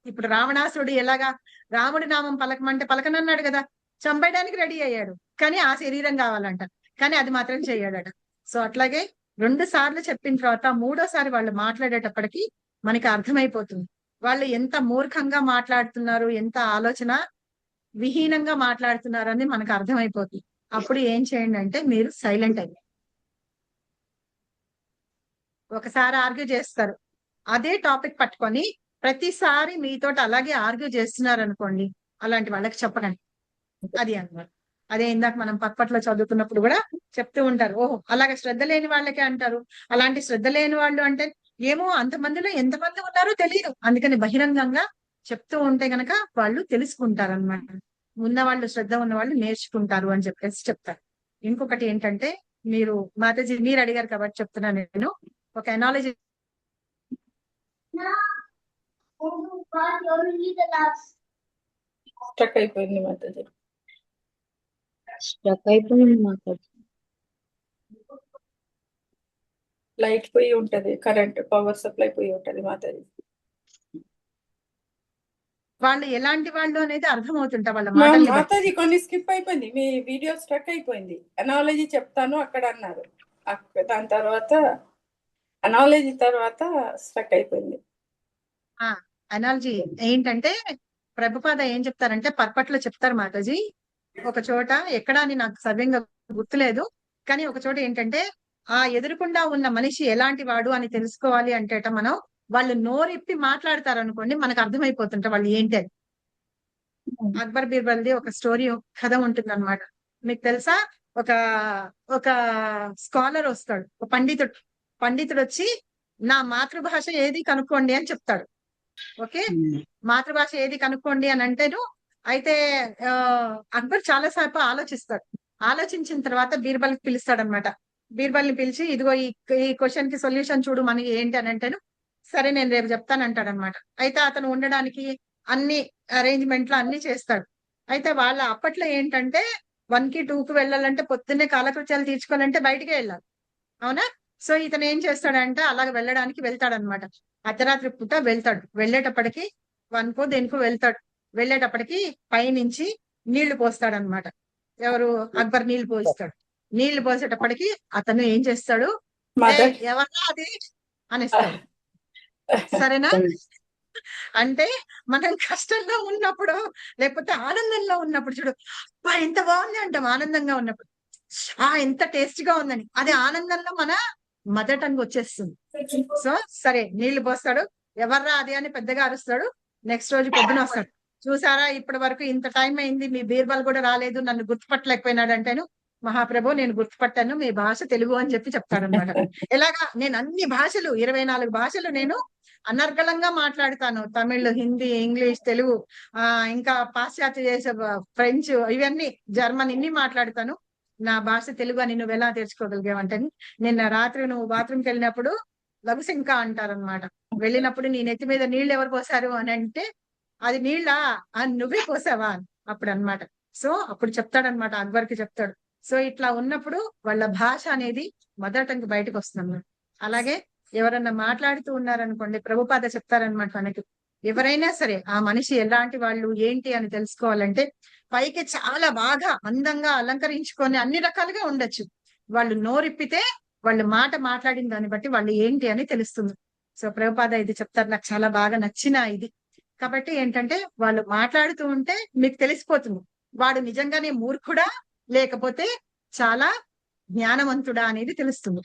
ఇప్పుడు రావణాసురుడు ఎలాగా రాముడి నామం పలకమంటే పలకనన్నాడు కదా, చంపేయడానికి రెడీ అయ్యాడు, కానీ ఆ శరీరం కావాలంట, కానీ అది మాత్రం చెయ్యాడట. సో అట్లాగే 2 సార్లు చెప్పిన తర్వాత 3వ సారి వాళ్ళు మాట్లాడేటప్పటికి మనకి అర్థమైపోతుంది వాళ్ళు ఎంత మూర్ఖంగా మాట్లాడుతున్నారు, ఎంత ఆలోచన విహీనంగా మాట్లాడుతున్నారు అని మనకు అర్థమైపోతుంది. అప్పుడు ఏం చేయండి అంటే మీరు సైలెంట్ అయ్యి, ఒకసారి ఆర్గ్యూ చేస్తారు, అదే టాపిక్ పట్టుకొని ప్రతిసారి మీతోటి అలాగే ఆర్గ్యూ చేస్తున్నారు అనుకోండి, అలాంటి వాళ్ళకి చెప్పకండి. అది అన్నమాట. అదే ఇందాక మనం పక్కట్లో చదువుతున్నప్పుడు కూడా చెప్తూ ఉంటారు, ఓహో అలాగే శ్రద్ధ లేని వాళ్ళకే అంటారు. అలాంటి శ్రద్ధ లేని వాళ్ళు అంటే ఏమో అంతమందిలో ఎంతమంది ఉన్నారో తెలియదు, అందుకని బహిరంగంగా చెప్తూ ఉంటే గనక వాళ్ళు తెలుసుకుంటారు అనమాట. ఉన్న వాళ్ళు శ్రద్ధ ఉన్న వాళ్ళు నేర్చుకుంటారు అని చెప్పేసి చెప్తారు. ఇంకొకటి ఏంటంటే మీరు మాతాజీ మీరు అడిగారు కాబట్టి చెప్తున్నాను, నేను ఒక ఎనాలజీ స్ట్రక్ అయిపోయింది మాతాజీ. స్ట్రక్ అయిపోయింది మాతాజీ. లైట్ పోయి ఉంటది, కరెంట్ పవర్ సప్లై పోయి ఉంటది మాతాజీ. వాళ్ళు ఎలాంటి వాళ్ళు అనేది అర్థమవుతుంటా వాళ్ళ మాటల్ని బట్టి. మాతాజీ కొన్ని స్కిప్ అయిపోయింది, మీ వీడియో స్ట్రక్ అయిపోయింది. అనాలజీ చెప్తాను అక్కడ అన్నారు, దాని తర్వాత అనాలజీ తర్వాత స్ట్రక్ అయిపోయింది. అనాలజీ ఏంటంటే ప్రభుపాద ఏం చెప్తారంటే పర్పట్లో చెప్తారు మాతాజీ, ఒక చోట ఎక్కడా అని నాకు సవ్యంగా గుర్తులేదు, కానీ ఒక చోట ఏంటంటే ఆ ఎదురుకుండా ఉన్న మనిషి ఎలాంటి వాడు అని తెలుసుకోవాలి అంటేట మనం వాళ్ళు నోరిప్పి మాట్లాడతారు అనుకోండి, మనకు అర్థమైపోతుంట వాళ్ళు ఏంటి అని. అక్బర్ బీర్బల్ది ఒక స్టోరీ కథ ఉంటుంది అనమాట. మీకు తెలుసా, ఒక ఒక స్కాలర్ వస్తాడు, ఒక పండితుడు వచ్చి నా మాతృభాష ఏది కనుక్కోండి అని చెప్తాడు. ఓకే, మాతృభాష ఏది కనుక్కోండి అని అంటేను అయితే అక్బర్ చాలాసేపు ఆలోచిస్తాడు. ఆలోచించిన తర్వాత బీర్బల్ కి పిలుస్తాడు అనమాట. బీర్బల్ ని పిలిచి ఇదిగో ఈ క్వశ్చన్ కి సొల్యూషన్ చూడు మనకి ఏంటి అని అంటేను సరే నేను రేపు చెప్తాను అంటాడు అనమాట. అయితే అతను ఉండడానికి అన్ని అరేంజ్మెంట్లు అన్ని చేస్తాడు. అయితే వాళ్ళ అప్పట్లో ఏంటంటే 1కి 2కి వెళ్ళాలంటే పొద్దున్నే కాలకృత్యాలు తీర్చుకోవాలంటే బయటికే వెళ్ళాలి, అవునా. సో ఇతను ఏం చేస్తాడంటే అలాగ వెళ్ళడానికి వెళ్తాడనమాట. అర్ధరాత్రి పూట వెళ్తాడు, వెళ్ళేటప్పటికి 1కో దేనికో వెళ్తాడు. వెళ్ళేటప్పటికి పైనుంచి నీళ్లు పోస్తాడనమాట. ఎవరు, అక్బర్ నీళ్లు పోయిస్తాడు. నీళ్లు పోసేటప్పటికి అతను ఏం చేస్తాడు, ఎవరా అది అనేస్తాడు. సరేనా, అంటే మనం కష్టంలో ఉన్నప్పుడు లేకపోతే ఆనందంలో ఉన్నప్పుడు చూడు, అబ్బా ఎంత బాగుంది అంటాం. ఆనందంగా ఉన్నప్పుడు ఎంత టేస్టీగా ఉందని, అది ఆనందంలో మన మదర్ టంగ్ వచ్చేస్తుంది. సో సరే నీళ్లు పోస్తాడు, ఎవర్రా అది అని పెద్దగా అరుస్తాడు. నెక్స్ట్ రోజు పొద్దున వస్తాడు, చూసారా ఇప్పటి వరకు ఇంత టైం అయింది మీ బీర్బల్ కూడా రాలేదు, నన్ను గుర్తుపట్టలేకపోయినాడు అంటేను మహాప్రభు నేను గుర్తుపట్టాను, మీ భాష తెలుగు అని చెప్పి చెప్తాడు అనమాట. ఎలాగా నేను అన్ని భాషలు 24 భాషలు నేను అనర్గళంగా మాట్లాడతాను, తమిళ్, హిందీ, ఇంగ్లీష్, తెలుగు, ఇంకా పాశ్చాత్య దేశ ఫ్రెంచ్, ఇవన్నీ జర్మన్ ఇన్ని మాట్లాడతాను, నా భాష తెలుగు అని నువ్వు ఎలా తెచ్చుకోగలిగావంటే, నిన్న రాత్రి నువ్వు బాత్రూమ్కి వెళ్ళినప్పుడు లఘుశంక అంటారనమాట. వెళ్ళినప్పుడు నీ నెత్తి మీద నీళ్లు ఎవరు పోసారు అని అంటే అది నీళ్ళా నువ్వే పోసావా అప్పుడు అన్నమాట. సో అప్పుడు చెప్తాడనమాట, అక్బర్ కి చెప్తాడు. సో ఇట్లా ఉన్నప్పుడు వాళ్ళ భాష అనేది మదర్ టంగ్ బయటకు వస్తుంది. అలాగే ఎవరన్నా మాట్లాడుతూ ఉన్నారనుకోండి, ప్రభుపాద చెప్తారనమాట మనకి, ఎవరైనా సరే ఆ మనిషి ఎలాంటి వాళ్ళు ఏంటి అని తెలుసుకోవాలంటే పైకి చాలా బాగా అందంగా అలంకరించుకొని అన్ని రకాలుగా ఉండొచ్చు, వాళ్ళు నోరిప్పితే వాళ్ళు మాట్లాడిన దాన్ని బట్టి వాళ్ళు ఏంటి అని తెలుస్తుంది. సో ప్రభుపాద ఇది చెప్తారు, నాకు చాలా బాగా నచ్చిన ఇది. కాబట్టి ఏంటంటే వాళ్ళు మాట్లాడుతూ ఉంటే మీకు తెలిసిపోతుంది వాడు నిజంగానే మూర్ఖుడా లేకపోతే చాలా జ్ఞానవంతుడా అనేది తెలుస్తుంది.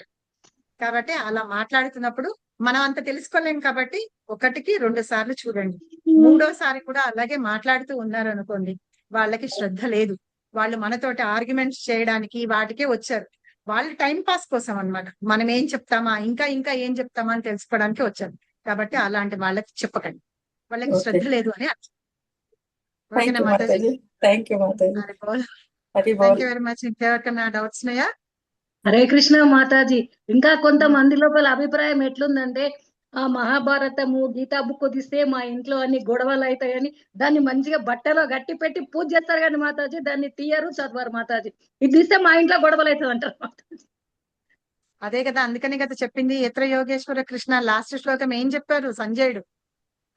కాబట్టి అలా మాట్లాడుతున్నప్పుడు మనం అంత తెలుసుకోలేం కాబట్టి 1కి 2 సార్లు చూడండి. మూడోసారి కూడా అలాగే మాట్లాడుతూ ఉన్నారు అనుకోండి, వాళ్ళకి శ్రద్ధ లేదు. వాళ్ళు మనతోటి ఆర్గ్యుమెంట్స్ చేయడానికి వాటికే వచ్చారు. వాళ్ళు టైం పాస్ కోసం అన్నమాట. మనం ఏం చెప్తామా, ఇంకా ఇంకా ఏం చెప్తామా అని తెలుసుకోవడానికి వచ్చారు. కాబట్టి అలాంటి వాళ్ళకి చెప్పకండి. వాళ్ళకి ఓకే. శ్రద్ధ లేదు అని అర్థం. థ్యాంక్ ఓకేనా you Mataji? Mataji. Thank you Mataji. Hari బోల్. హరి థ్యాంక్ బోల్. You very much. ఇంకెవరికైనా డౌట్స్ ఉన్నాయా? హరే కృష్ణ మాతాజీ. ఇంకా కొంతమంది లోపల అభిప్రాయం ఎట్లుందంటే ఆ మహాభారతము గీతా బుక్ తీస్తే మా ఇంట్లో అన్ని గొడవలు అవుతాయని దాన్ని మంచిగా బట్టలో గట్టి పెట్టి పూజ చేస్తారు కానీ మాతాజీ దాన్ని తీయరు చదవరు మాతాజీ. ఇది తీస్తే మా ఇంట్లో గొడవలు అవుతుంది అంటారు మాతాజీ. అదే కదా, అందుకని కదా చెప్పింది ఎత్ర యోగేశ్వర కృష్ణ. లాస్ట్ శ్లోకం ఏం చెప్పారు సంజయుడు?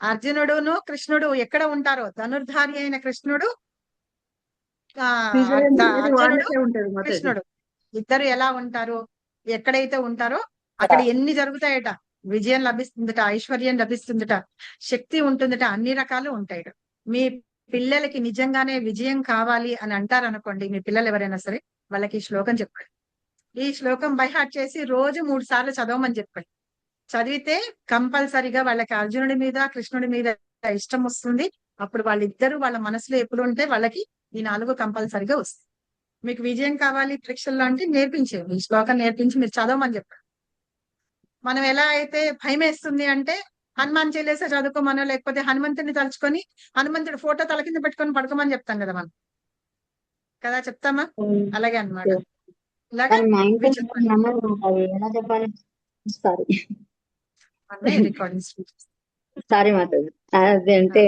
అర్జునుడును కృష్ణుడు ఎక్కడ ఉంటారో, ధనుర్ధారి అయిన కృష్ణుడు విజయం అనేది అర్జునుడు వాళ్ళకే ఉంటది మాతాజీ. కృష్ణుడు ఇద్దరు ఎలా ఉంటారో, ఎక్కడైతే ఉంటారో అక్కడ ఎన్ని జరుగుతాయట. విజయం లభిస్తుందట, ఐశ్వర్యం లభిస్తుందట, శక్తి ఉంటుందట, అన్ని రకాలు ఉంటాయట. మీ పిల్లలకి నిజంగానే విజయం కావాలి అని అంటారు అనుకోండి, మీ పిల్లలు ఎవరైనా సరే, వాళ్ళకి ఈ శ్లోకం చెప్పండి. ఈ శ్లోకం బై హార్ట్ చేసి రోజు 3 సార్లు చదవమని చెప్పండి. చదివితే కంపల్సరిగా వాళ్ళకి అర్జునుడి మీద కృష్ణుడి మీద ఇష్టం వస్తుంది. అప్పుడు వాళ్ళిద్దరూ వాళ్ళ మనసులో ఎప్పుడు ఉంటే వాళ్ళకి ఈ 4 కంపల్సరిగా వస్తుంది. మీకు విజయం కావాలి పరీక్షల్లో అంటే నేర్పించేవి, ఈ శ్లోకం నేర్పించి మీరు చదవమని చెప్పండి. మనం ఎలా అయితే భయం వేస్తుంది అంటే హనుమాన్ చాలీసా చదువుకోమనో, లేకపోతే హనుమంతుడిని తలుచుకొని హనుమంతుడి ఫోటో తల కింద పెట్టుకొని పడుకోమని చెప్తాం కదా మనం, కదా చెప్తామా? అలాగే అన్నమాట. ఇలాగా కానీ మా ఇంట్లో ఇవి చెప్పండి. నమ్మరు మాతాజీ. ఎలా చెప్పాలి? Sorry recordings sorry Mataji. అదంటే